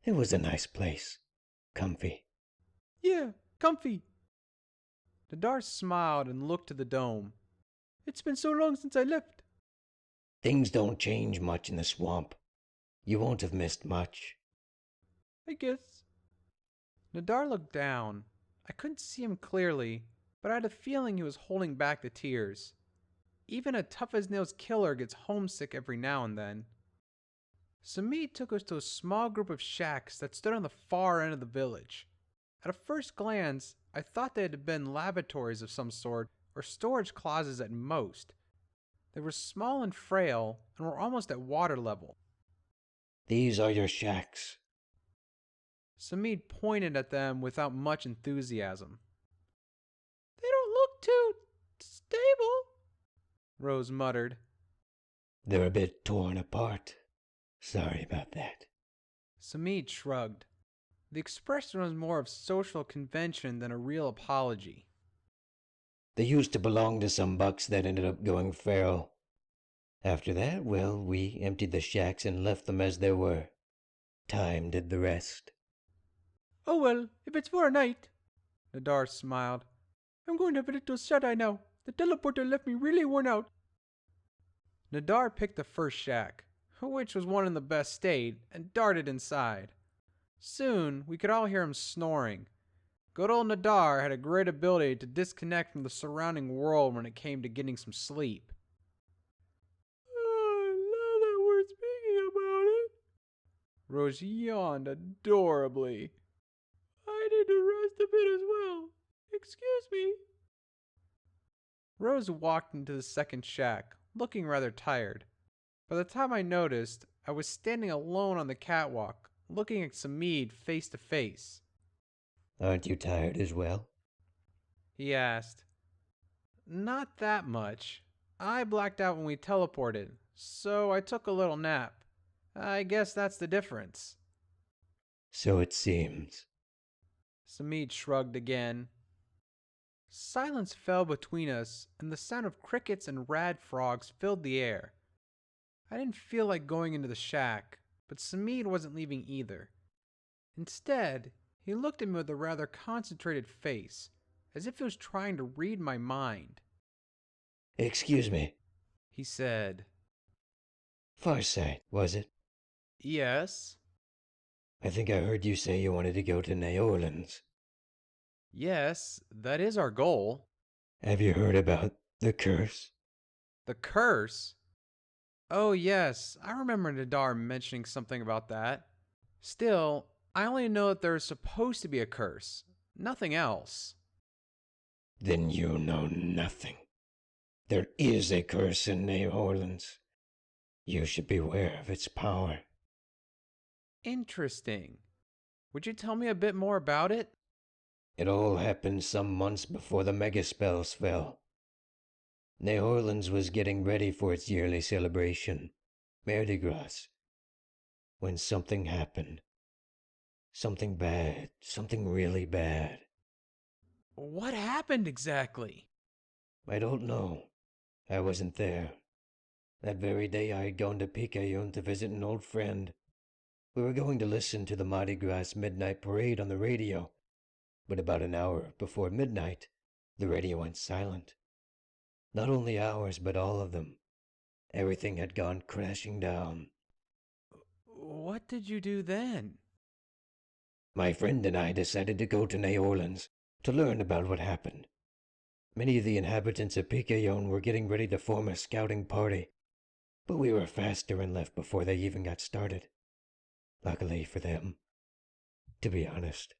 It was a nice place. Comfy. Yeah, comfy. Nadar smiled and looked to the dome. It's been so long since I left. Things don't change much in the swamp. You won't have missed much. I guess. Nadar looked down. I couldn't see him clearly, but I had a feeling he was holding back the tears. Even a tough-as-nails killer gets homesick every now and then. Samit took us to a small group of shacks that stood on the far end of the village. At a first glance, I thought they had been lavatories of some sort, or storage closets at most. They were small and frail, and were almost at water level. These are your shacks. Samid pointed at them without much enthusiasm. They don't look too stable, Rose muttered. They're a bit torn apart. Sorry about that. Samid shrugged. The expression was more of social convention than a real apology. They used to belong to some bucks that ended up going feral. After that, well, we emptied the shacks and left them as they were. Time did the rest. Oh well, if it's for a night. Nadar smiled. I'm going to have a little shut-eye now. The teleporter left me really worn out. Nadar picked the first shack, which was one in the best state, and darted inside. Soon, we could all hear him snoring. Good old Nadar had a great ability to disconnect from the surrounding world when it came to getting some sleep. Now that we're speaking about it, Rose yawned adorably. I need to rest a bit as well. Excuse me. Rose walked into the second shack, looking rather tired. By the time I noticed, I was standing alone on the catwalk, looking at Samid face to face. Aren't you tired as well? He asked. Not that much. I blacked out when we teleported, so I took a little nap. I guess that's the difference. So it seems. Samid shrugged again. Silence fell between us, and the sound of crickets and rad frogs filled the air. I didn't feel like going into the shack, but Samid wasn't leaving either. Instead, he looked at me with a rather concentrated face, as if he was trying to read my mind. Excuse me. He said, Farsight, was it? "Yes." I think I heard you say you wanted to go to New Orleans. "Yes, that is our goal." Have you heard about the curse? "The curse?" "Oh yes, I remember Nadar mentioning something about that. Still, I only know that there is supposed to be a curse, nothing else." Then you know nothing. There is a curse in New Orleans. You should beware of its power. "Interesting. Would you tell me a bit more about it?" It all happened some months before the mega spells fell. New Orleans was getting ready for its yearly celebration, Mardi Gras, when something happened. Something bad, something really bad. "What happened exactly?" I don't know. I wasn't there. That very day I had gone to Picayune to visit an old friend. We were going to listen to the Mardi Gras midnight parade on the radio, but about an hour before midnight, the radio went silent. Not only ours, but all of them. Everything had gone crashing down. "What did you do then?" My friend and I decided to go to New Orleans to learn about what happened. Many of the inhabitants of Picayune were getting ready to form a scouting party, but we were faster and left before they even got started. Luckily for them. To be honest.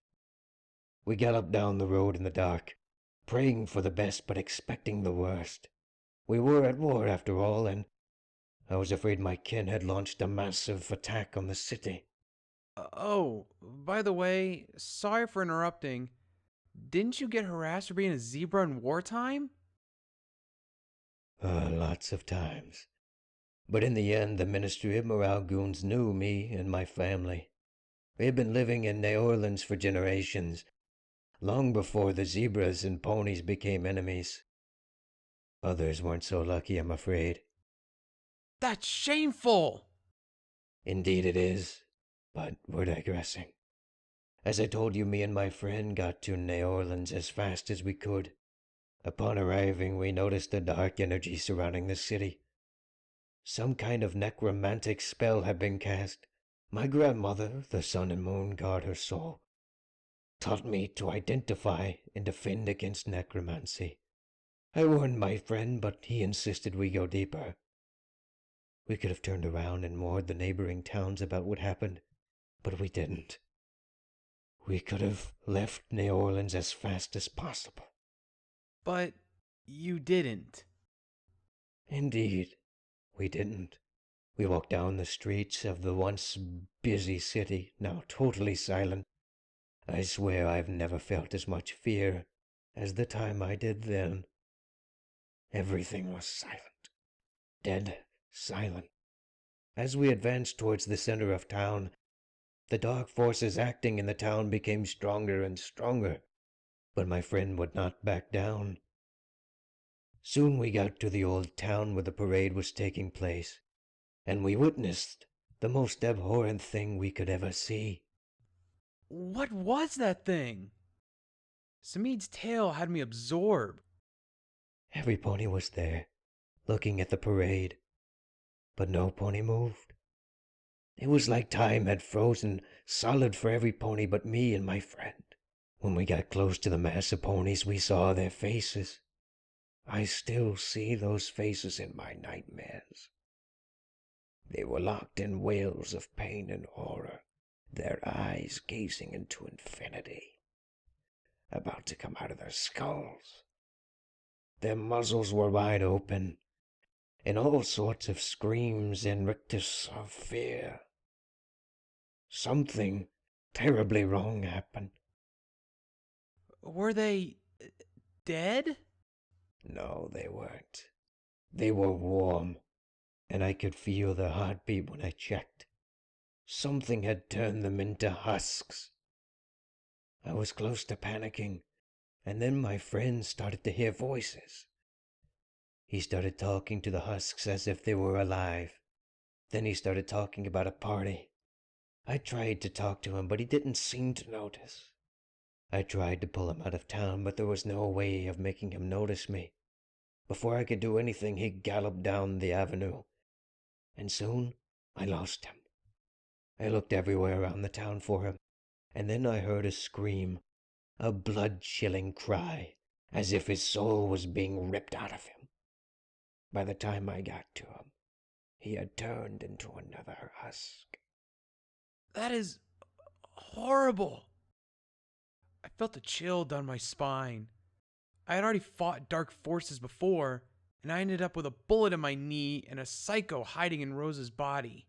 We galloped down the road in the dark, praying for the best but expecting the worst. We were at war after all, and I was afraid my kin had launched a massive attack on the city. "Oh, by the way, sorry for interrupting. Didn't you get harassed for being a zebra in wartime?" Lots of times. But in the end, the Ministry of Morale goons knew me and my family. We had been living in New Orleans for generations, long before the zebras and ponies became enemies. Others weren't so lucky, I'm afraid. "That's shameful!" Indeed it is, but we're digressing. As I told you, me and my friend got to New Orleans as fast as we could. Upon arriving, we noticed a dark energy surrounding the city. Some kind of necromantic spell had been cast. My grandmother, the sun and moon guard her soul, taught me to identify and defend against necromancy. I warned my friend, but he insisted we go deeper. We could have turned around and warned the neighboring towns about what happened, but we didn't. We could have left New Orleans as fast as possible. "But you didn't." Indeed, we didn't. We walked down the streets of the once busy city, now totally silent. I swear I've never felt as much fear as the time I did then. Everything was silent. Dead silent. As we advanced towards the center of town, the dark forces acting in the town became stronger and stronger, but my friend would not back down. Soon we got to the old town where the parade was taking place, and we witnessed the most abhorrent thing we could ever see. "What was that thing?" Samid's tale had me absorbed. Every pony was there, looking at the parade, but no pony moved. It was like time had frozen solid for every pony but me and my friend. When we got close to the mass of ponies, we saw their faces. I still see those faces in my nightmares. They were locked in wails of pain and horror, their eyes gazing into infinity, about to come out of their skulls. Their muzzles were wide open, and all sorts of screams and rictus of fear. Something terribly wrong happened. "Were they dead?" No, they weren't. They were warm. and I could feel their heartbeat when I checked. Something had turned them into husks. I was close to panicking, and then my friend started to hear voices. He started talking to the husks as if they were alive. Then he started talking about a party. I tried to talk to him, but he didn't seem to notice. I tried to pull him out of town, but there was no way of making him notice me. Before I could do anything, he galloped down the avenue, and soon I lost him. I looked everywhere around the town for him, and then I heard a scream, a blood-chilling cry, as if his soul was being ripped out of him. By the time I got to him, he had turned into another husk. That is horrible. I felt a chill down my spine. I had already fought dark forces before, and I ended up with a bullet in my knee and a psycho hiding in Rose's body.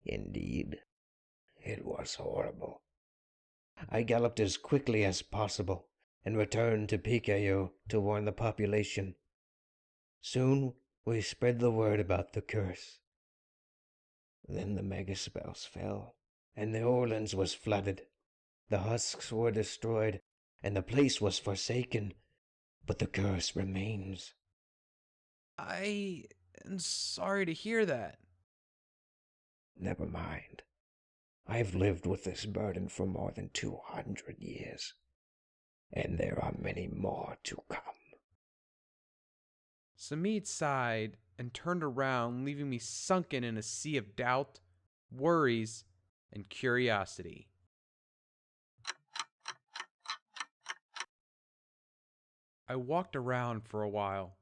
Indeed, it was horrible. I galloped as quickly as possible and returned to PKO to warn the population. Soon we spread the word about the curse. Then the megaspells fell, and New Orleans was flooded. The husks were destroyed, and the place was forsaken, but the curse remains. I am sorry to hear that. Never mind. I've lived with this burden for more than 200 years, and there are many more to come. Samit sighed and turned around, leaving me sunken in a sea of doubt, worries, and curiosity. I walked around for a while,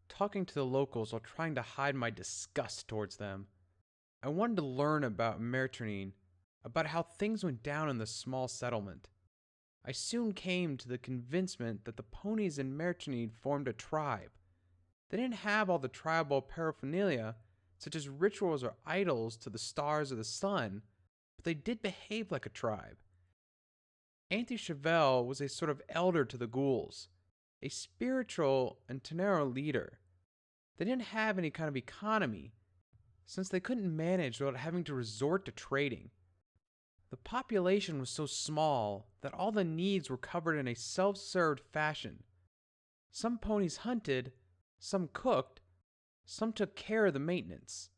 talking to the locals while trying to hide my disgust towards them. I wanted to learn about Merternine, about how things went down in the small settlement. I soon came to the convincement that the ponies in Merternine formed a tribe. They didn't have all the tribal paraphernalia, such as rituals or idols to the stars or the sun, but they did behave like a tribe. Auntie Chevelle was a sort of elder to the ghouls, a spiritual and tenero leader. They didn't have any kind of economy, since they couldn't manage without having to resort to trading. The population was so small that all the needs were covered in a self-served fashion. Some ponies hunted, some cooked, some took care of the maintenance.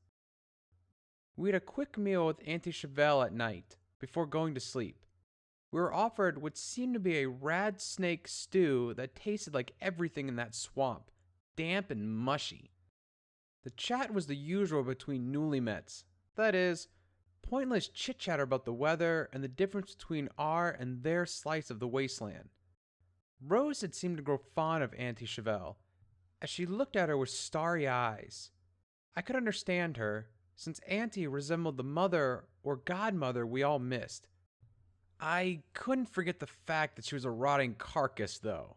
We had a quick meal with Auntie Chevelle at night, before going to sleep. We were offered what seemed to be a rad snake stew that tasted like everything in that swamp, damp and mushy. The chat was the usual between newly-mets, that is, pointless chit-chatter about the weather and the difference between our and their slice of the wasteland. Rose had seemed to grow fond of Auntie Chevelle, as she looked at her with starry eyes. I could understand her, since Auntie resembled the mother or godmother we all missed. I couldn't forget the fact that she was a rotting carcass, though.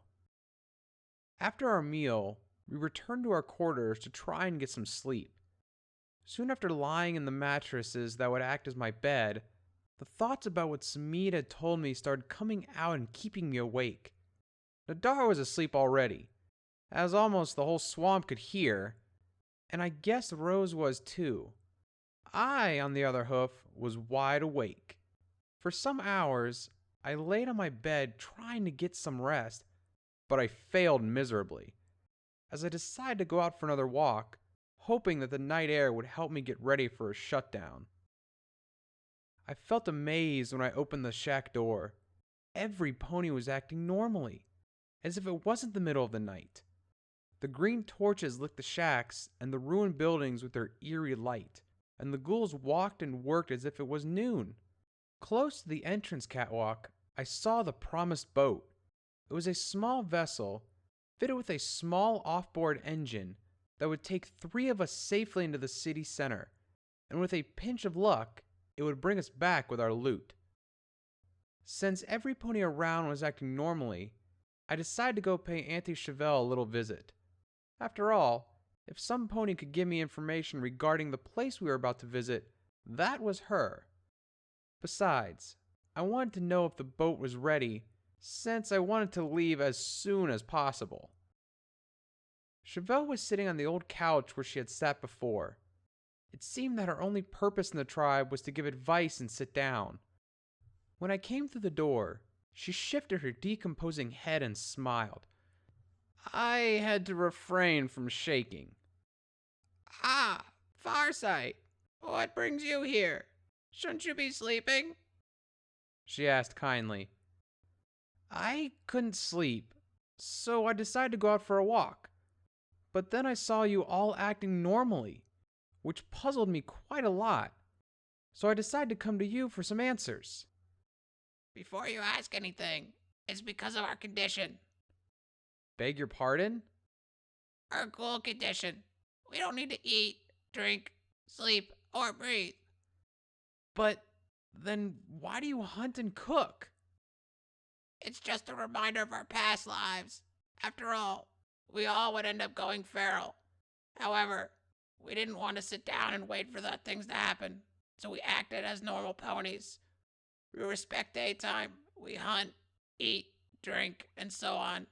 After our meal, we returned to our quarters to try and get some sleep. Soon after lying in the mattresses that would act as my bed, the thoughts about what Samit had told me started coming out and keeping me awake. Nadar was asleep already, as almost the whole swamp could hear, and I guessed Rose was too. I, on the other hoof, was wide awake. For some hours, I laid on my bed trying to get some rest, but I failed miserably. As I decided to go out for another walk, hoping that the night air would help me get ready for a shutdown. I felt amazed when I opened the shack door. Every pony was acting normally, as if it wasn't the middle of the night. The green torches lit the shacks and the ruined buildings with their eerie light, and the ghouls walked and worked as if it was noon. Close to the entrance catwalk, I saw the promised boat. It was a small vessel, fitted with a small off-board engine that would take 3 of us safely into the city center, and with a pinch of luck, it would bring us back with our loot. Since every pony around was acting normally, I decided to go pay Auntie Chevelle a little visit. After all, if some pony could give me information regarding the place we were about to visit, that was her. Besides, I wanted to know if the boat was ready, since I wanted to leave as soon as possible. Chevelle was sitting on the old couch where she had sat before. It seemed that her only purpose in the tribe was to give advice and sit down. When I came through the door, she shifted her decomposing head and smiled. I had to refrain from shaking. Ah, Farsight, what brings you here? Shouldn't you be sleeping? She asked kindly. I couldn't sleep, so I decided to go out for a walk. But then I saw you all acting normally, which puzzled me quite a lot. So I decided to come to you for some answers. Before you ask anything, it's because of our condition. Beg your pardon? Our cool condition. We don't need to eat, drink, sleep, or breathe. But then why do you hunt and cook? It's just a reminder of our past lives. After all, we all would end up going feral. However, we didn't want to sit down and wait for the things to happen, so we acted as normal ponies. We respect daytime. We hunt, eat, drink, and so on.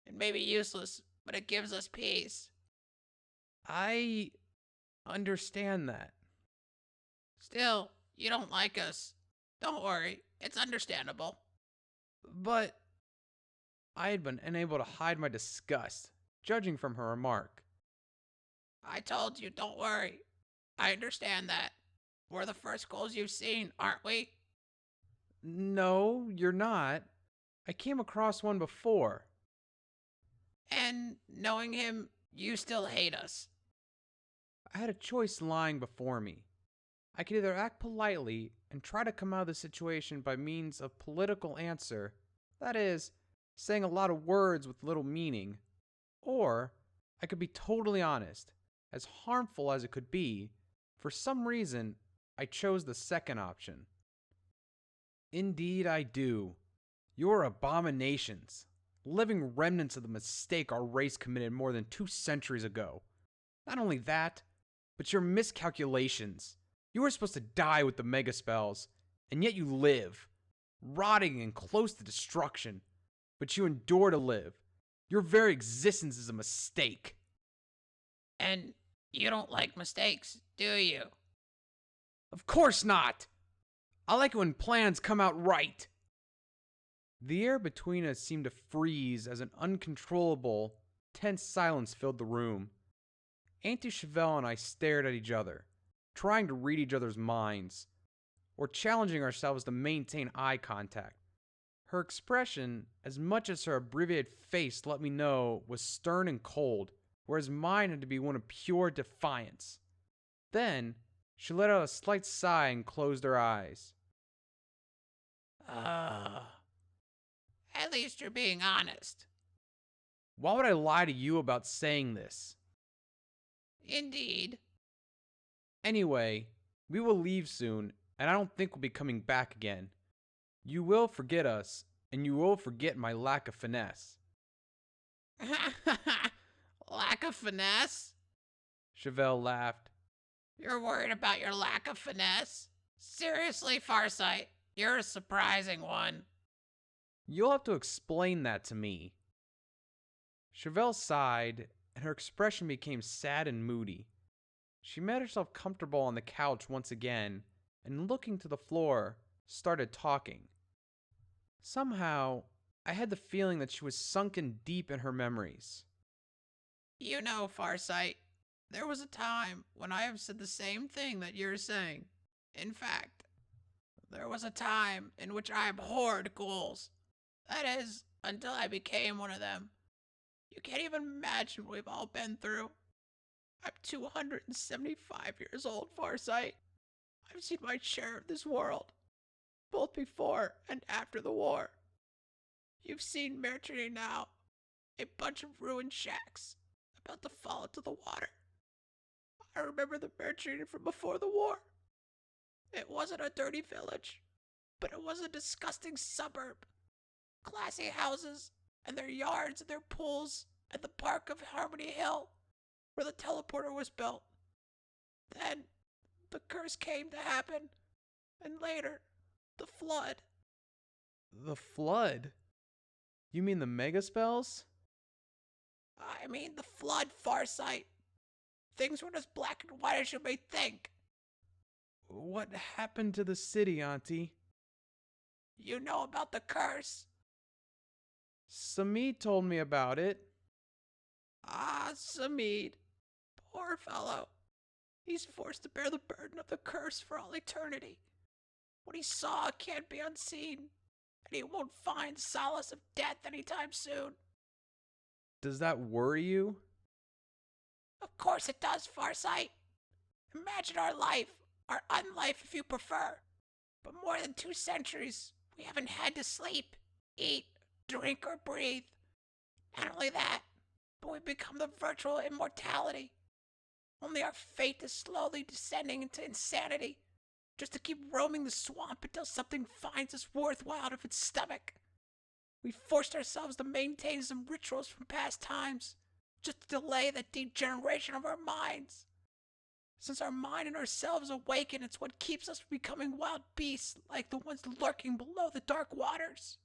It may be useless, but it gives us peace. I understand that. Still, you don't like us. Don't worry, it's understandable. But I had been unable to hide my disgust, judging from her remark. I told you, don't worry. I understand that. We're the first ghouls you've seen, aren't we? No, you're not. I came across one before. And knowing him, you still hate us. I had a choice lying before me. I could either act politely and try to come out of the situation by means of political answer, that is, saying a lot of words with little meaning, or I could be totally honest, as harmful as it could be. For some reason, I chose the second option. Indeed I do. You're abominations, living remnants of the mistake our race committed more than 2 centuries ago. Not only that, but your miscalculations. You were supposed to die with the mega spells, and yet you live, rotting and close to destruction. But you endure to live. Your very existence is a mistake. And you don't like mistakes, do you? Of course not! I like it when plans come out right. The air between us seemed to freeze as an uncontrollable, tense silence filled the room. Auntie Chevelle and I stared at each other, trying to read each other's minds, or challenging ourselves to maintain eye contact. Her expression, as much as her abbreviated face let me know, was stern and cold, whereas mine had to be one of pure defiance. Then, she let out a slight sigh and closed her eyes. At least you're being honest. Why would I lie to you about saying this? Indeed. Anyway, we will leave soon, and I don't think we'll be coming back again. You will forget us, and you will forget my lack of finesse. Lack of finesse? Chevelle laughed. You're worried about your lack of finesse? Seriously, Farsight, you're a surprising one. You'll have to explain that to me. Chevelle sighed, and her expression became sad and moody. She made herself comfortable on the couch once again, and looking to the floor, started talking. Somehow, I had the feeling that she was sunken deep in her memories. You know, Farsight, there was a time when I have said the same thing that you're saying. In fact, there was a time in which I abhorred ghouls. That is, until I became one of them. You can't even imagine what we've all been through. I'm 275 years old, Farsight. I've seen my share of this world, both before and after the war. You've seen Mercury now, a bunch of ruined shacks about to fall into the water. I remember the Mercury from before the war. It wasn't a dirty village, but it was a disgusting suburb. Classy houses, and their yards and their pools, and the park of Harmony Hill, where the teleporter was built. Then, the curse came to happen, and later, the flood. The flood? You mean the mega spells? I mean the flood, Farsight. Things weren't as black and white as you may think. What happened to the city, Auntie? You know about the curse? Samit told me about it. Ah, Samid. Poor fellow. He's forced to bear the burden of the curse for all eternity. What he saw can't be unseen, and he won't find solace of death anytime soon. Does that worry you? Of course it does, Farsight. Imagine our life, our unlife if you prefer. But more than 2 centuries, we haven't had to sleep, eat, drink, or breathe. Not only that, but we've become the virtual immortality. Only our fate is slowly descending into insanity, just to keep roaming the swamp until something finds us worthwhile out of its stomach. We forced ourselves to maintain some rituals from past times, just to delay the degeneration of our minds. Since our mind and ourselves awaken, it's what keeps us from becoming wild beasts like the ones lurking below the dark waters.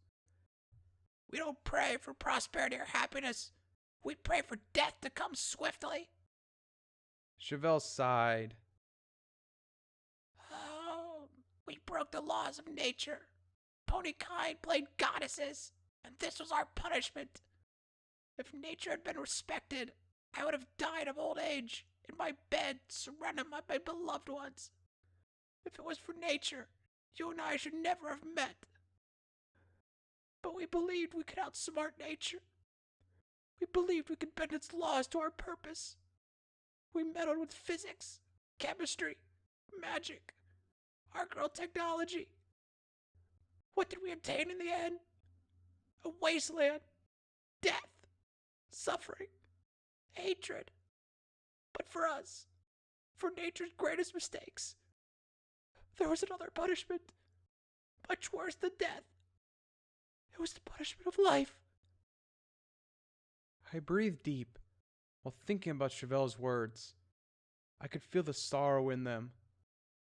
We don't pray for prosperity or happiness. We pray for death to come swiftly. Chevelle sighed. Oh, we broke the laws of nature. Pony kind played goddesses, and this was our punishment. If nature had been respected, I would have died of old age, in my bed, surrounded by my beloved ones. If it was for nature, you and I should never have met. But we believed we could outsmart nature. We believed we could bend its laws to our purpose. We meddled with physics, chemistry, magic, our girl technology. What did we obtain in the end? A wasteland, death, suffering, hatred. But for us, for nature's greatest mistakes, there was another punishment, much worse than death. It was the punishment of life. I breathed deep while thinking about Chevelle's words. I could feel the sorrow in them,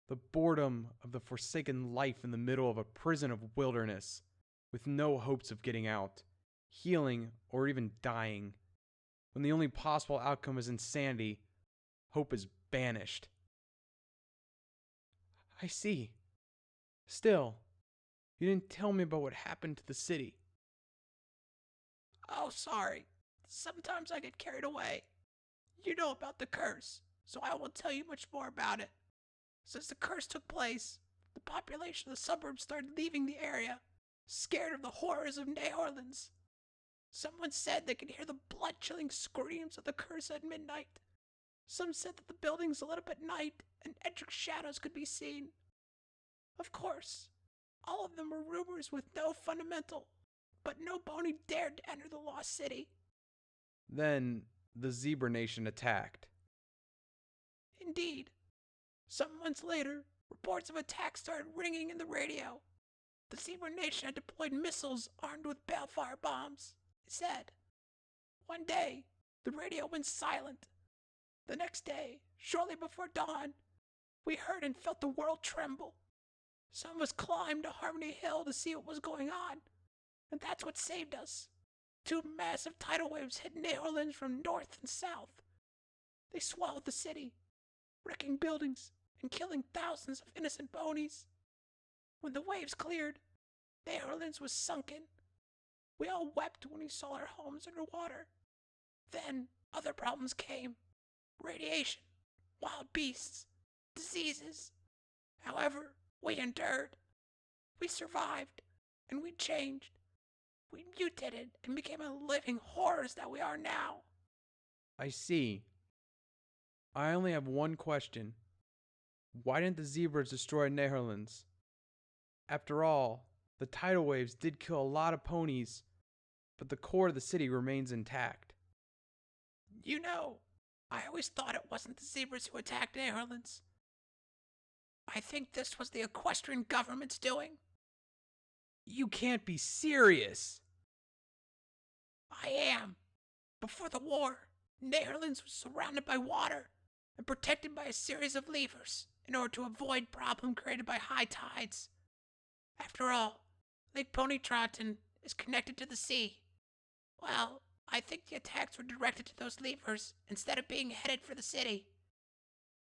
the boredom of the forsaken life in the middle of a prison of wilderness, with no hopes of getting out, healing, or even dying. When the only possible outcome is insanity, hope is banished. I see. Still, you didn't tell me about what happened to the city. Oh, sorry. Sometimes I get carried away. You know about the curse, so I won't tell you much more about it. Since the curse took place, the population of the suburbs started leaving the area, scared of the horrors of New Orleans. Someone said they could hear the blood-chilling screams of the curse at midnight. Some said that the buildings lit up at night and etched shadows could be seen. Of course, all of them were rumors with no fundamental, but no pony dared to enter the lost city. Then the Zebra Nation attacked. Indeed. Some months later, reports of attacks started ringing in the radio. The Zebra Nation had deployed missiles armed with balefire bombs, it said. One day, the radio went silent. The next day, shortly before dawn, we heard and felt the world tremble. Some of us climbed to Harmony Hill to see what was going on, and that's what saved us. 2 massive tidal waves hit New Orleans from north and south. They swallowed the city, wrecking buildings and killing thousands of innocent ponies. When the waves cleared, New Orleans was sunken. We all wept when we saw our homes underwater. Then other problems came. Radiation, wild beasts, diseases. However, we endured. We survived, and we changed. We mutated and became the living horrors that we are now. I see. I only have one question. Why didn't the zebras destroy Netherlands? After all, the tidal waves did kill a lot of ponies, but the core of the city remains intact. You know, I always thought it wasn't the zebras who attacked Netherlands. I think this was the Equestrian government's doing. You can't be serious! I am. Before the war, Netherlands was surrounded by water and protected by a series of levers in order to avoid problems created by high tides. After all, Lake Ponytraten is connected to the sea. Well, I think the attacks were directed to those levers instead of being headed for the city.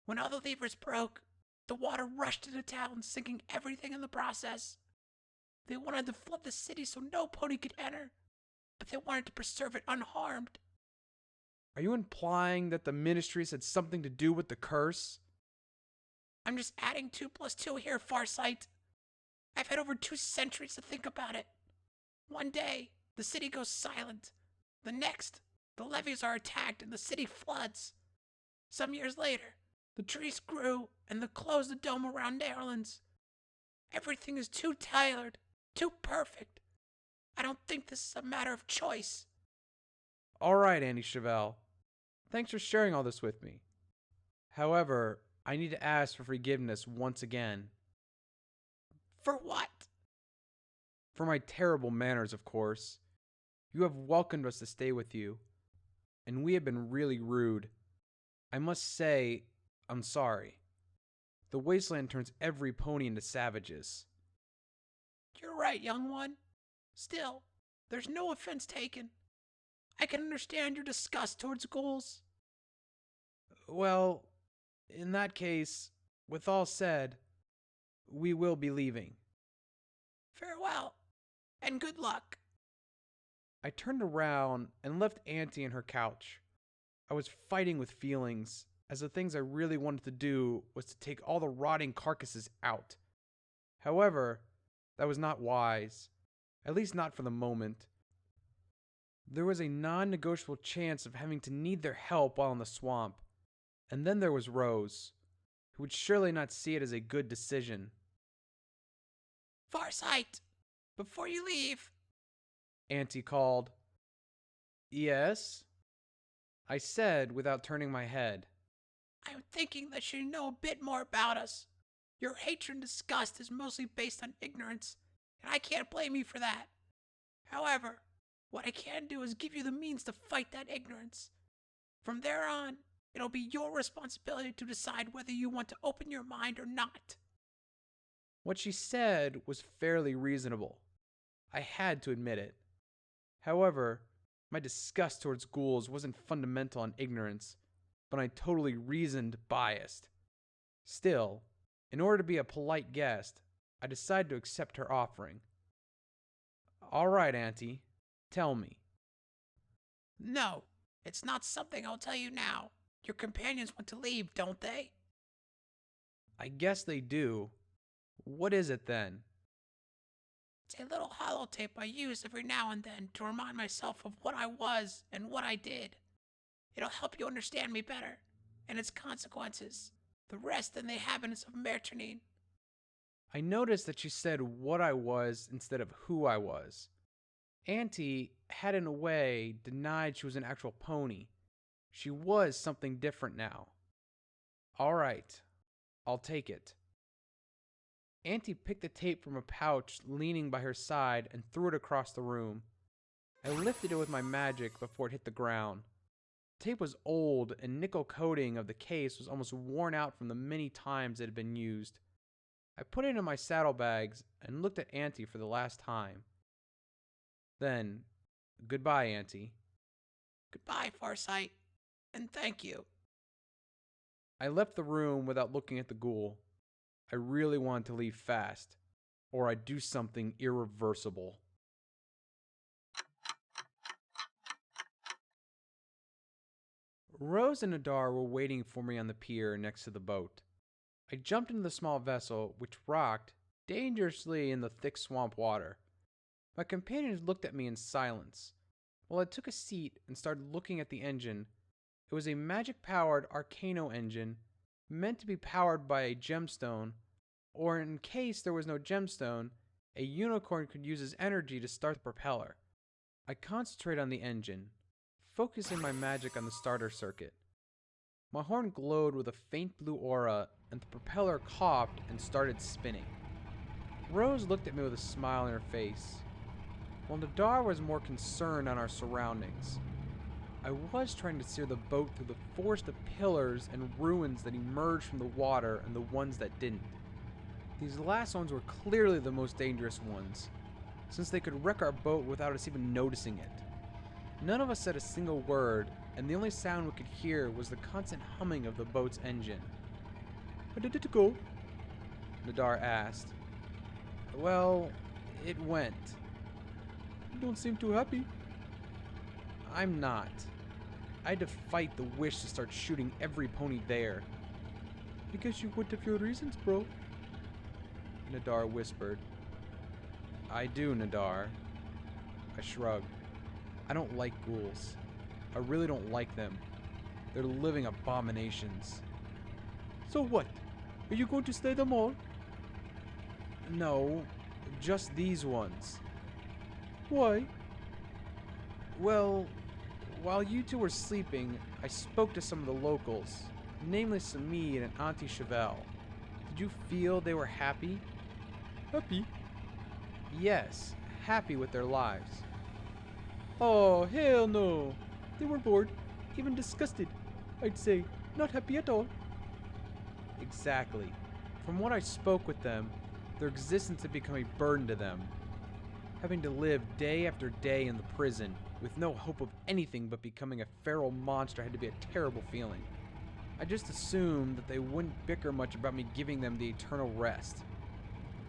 When all the levers broke, the water rushed into town, sinking everything in the process. They wanted to flood the city so no pony could enter, but they wanted to preserve it unharmed. Are you implying that the ministries had something to do with the curse? I'm just adding 2 plus 2 here, Farsight. I've had over 2 centuries to think about it. One day, the city goes silent. The next, the levees are attacked and the city floods. Some years later, the trees grew and they closed the dome around New Orleans. Everything is too tailored, too perfect. I don't think this is a matter of choice. All right, Andy Chevelle. Thanks for sharing all this with me. However, I need to ask for forgiveness once again. For what? For my terrible manners, of course. You have welcomed us to stay with you, and we have been really rude. I must say, I'm sorry. The wasteland turns every pony into savages. You're right, young one. Still, there's no offense taken. I can understand your disgust towards ghouls. Well, in that case, with all said, we will be leaving. Farewell, and good luck. I turned around and left Auntie in her couch. I was fighting with feelings, as the things I really wanted to do was to take all the rotting carcasses out. However, that was not wise, at least not for the moment. There was a non-negotiable chance of having to need their help while in the swamp, and then there was Rose, who would surely not see it as a good decision. Farsight, before you leave. Auntie called. Yes? I said without turning my head. I'm thinking that you know a bit more about us. Your hatred and disgust is mostly based on ignorance, and I can't blame you for that. However, what I can do is give you the means to fight that ignorance. From there on, it'll be your responsibility to decide whether you want to open your mind or not. What she said was fairly reasonable. I had to admit it. However, my disgust towards ghouls wasn't fundamental on ignorance, but I totally reasoned biased. Still, in order to be a polite guest, I decided to accept her offering. All right, Auntie, tell me. No, it's not something I'll tell you now. Your companions want to leave, don't they? I guess they do. What is it then? It's a little holotape I use every now and then to remind myself of what I was and what I did. It'll help you understand me better, and its consequences, the rest and the habits of Mertonine. I noticed that she said what I was instead of who I was. Auntie had in a way denied she was an actual pony. She was something different now. All right, I'll take it. Auntie picked the tape from a pouch leaning by her side and threw it across the room. I lifted it with my magic before it hit the ground. The tape was old, and nickel coating of the case was almost worn out from the many times it had been used. I put it in my saddlebags and looked at Auntie for the last time. Then, goodbye, Auntie. Goodbye, Farsight, and thank you. I left the room without looking at the ghoul. I really wanted to leave fast, or I'd do something irreversible. Rose and Adar were waiting for me on the pier next to the boat. I jumped into the small vessel, which rocked dangerously in the thick swamp water. My companions looked at me in silence. While I took a seat and started looking at the engine, it was a magic-powered Arcano engine meant to be powered by a gemstone, or in case there was no gemstone, a unicorn could use its energy to start the propeller. I concentrated on the engine, focusing my magic on the starter circuit. My horn glowed with a faint blue aura, and the propeller coughed and started spinning. Rose looked at me with a smile on her face, while Nadar was more concerned on our surroundings. I was trying to steer the boat through the forest of pillars and ruins that emerged from the water and the ones that didn't. These last ones were clearly the most dangerous ones, since they could wreck our boat without us even noticing it. None of us said a single word, and the only sound we could hear was the constant humming of the boat's engine. "How did it go?" Nadar asked. "Well, it went." "You don't seem too happy." "I'm not. I had to fight the wish to start shooting every pony there." "I guess you would have your reasons, bro," Nadar whispered. "I do, Nadar." I shrugged. I don't like ghouls. I really don't like them. They're living abominations. "So what? Are you going to slay them all?" "No, just these ones." "Why?" "Well, while you two were sleeping, I spoke to some of the locals, namely Samid and Auntie Chevelle. Did you feel they were happy?" "Happy?" "Yes, happy with their lives." "Oh, hell no. They were bored, even disgusted, I'd say. Not happy at all." "Exactly. From what I spoke with them, their existence had become a burden to them. Having to live day after day in the prison with no hope of anything but becoming a feral monster had to be a terrible feeling. I just assumed that they wouldn't bicker much about me giving them the eternal rest."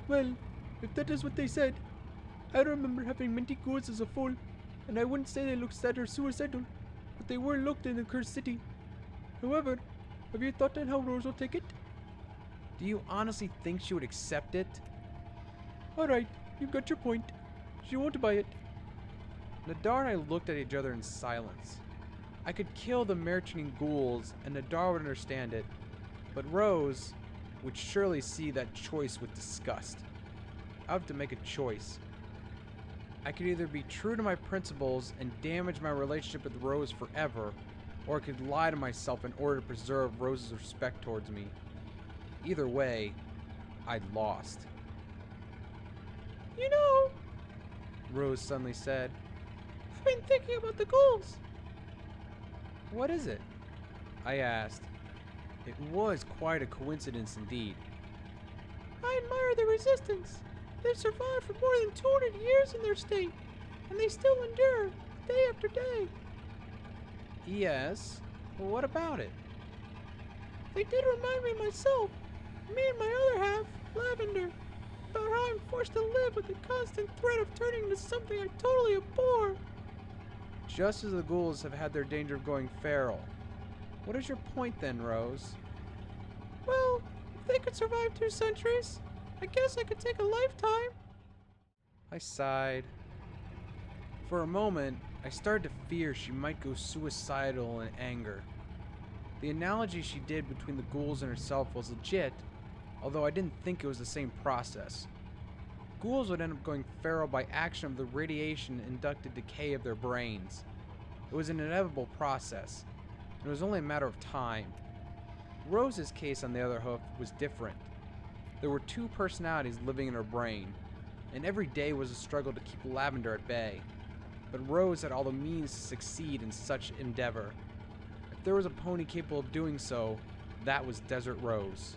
"Well, if that is what they said, I remember having many ghouls as a foal, and I wouldn't say they looked sad or suicidal, but they were locked in the cursed city. However, have you thought on how Rose will take it?" "Do you honestly think she would accept it?" "Alright, you've got your point. She won't buy it." Nadar and I looked at each other in silence. I could kill the Meritine ghouls, and Nadar would understand it, but Rose would surely see that choice with disgust. I have to make a choice. I could either be true to my principles and damage my relationship with Rose forever, or I could lie to myself in order to preserve Rose's respect towards me. Either way, I'd lost. You know, Rose suddenly said. I've been thinking about the ghouls. "What is it?" I asked. It was quite a coincidence indeed. I admire their resistance. They've survived for more than 200 years in their state, and they still endure, day after day. Yes? What about it? They did remind me of myself, me and my other half, Lavender, about how I'm forced to live with the constant threat of turning into something I totally abhor. Just as the ghouls have had their danger of going feral. What is your point then, Rose? Well, if they could survive 2 centuries, I guess I could take a lifetime. I sighed. For a moment, I started to fear she might go suicidal in anger. The analogy she did between the ghouls and herself was legit, although I didn't think it was the same process. Ghouls would end up going feral by action of the radiation-induced decay of their brains. It was an inevitable process, and it was only a matter of time. Rose's case, on the other hand, was different. There were 2 personalities living in her brain, and every day was a struggle to keep Lavender at bay. But Rose had all the means to succeed in such endeavor. If there was a pony capable of doing so, that was Desert Rose.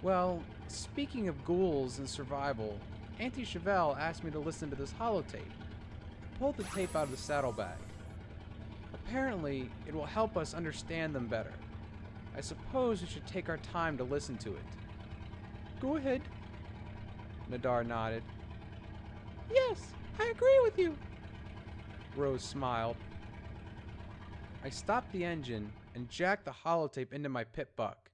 Well, speaking of ghouls and survival, Auntie Chevelle asked me to listen to this holotape. I pulled the tape out of the saddlebag. Apparently, it will help us understand them better. I suppose we should take our time to listen to it. Go ahead. Nadar nodded. Yes, I agree with you. Rose smiled. I stopped the engine and jacked the holotape into my pit buck.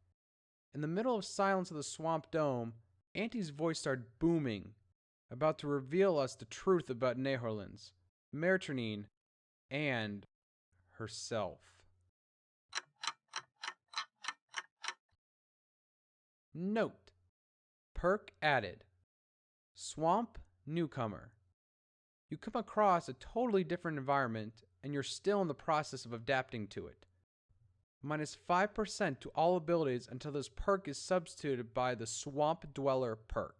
In the middle of silence of the swamp dome, Auntie's voice started booming, about to reveal us the truth about Nehorlands, Meritine, and herself. Note: perk added. Swamp newcomer. You come across a totally different environment and you're still in the process of adapting to it. Minus 5% to all abilities until this perk is substituted by the Swamp Dweller perk.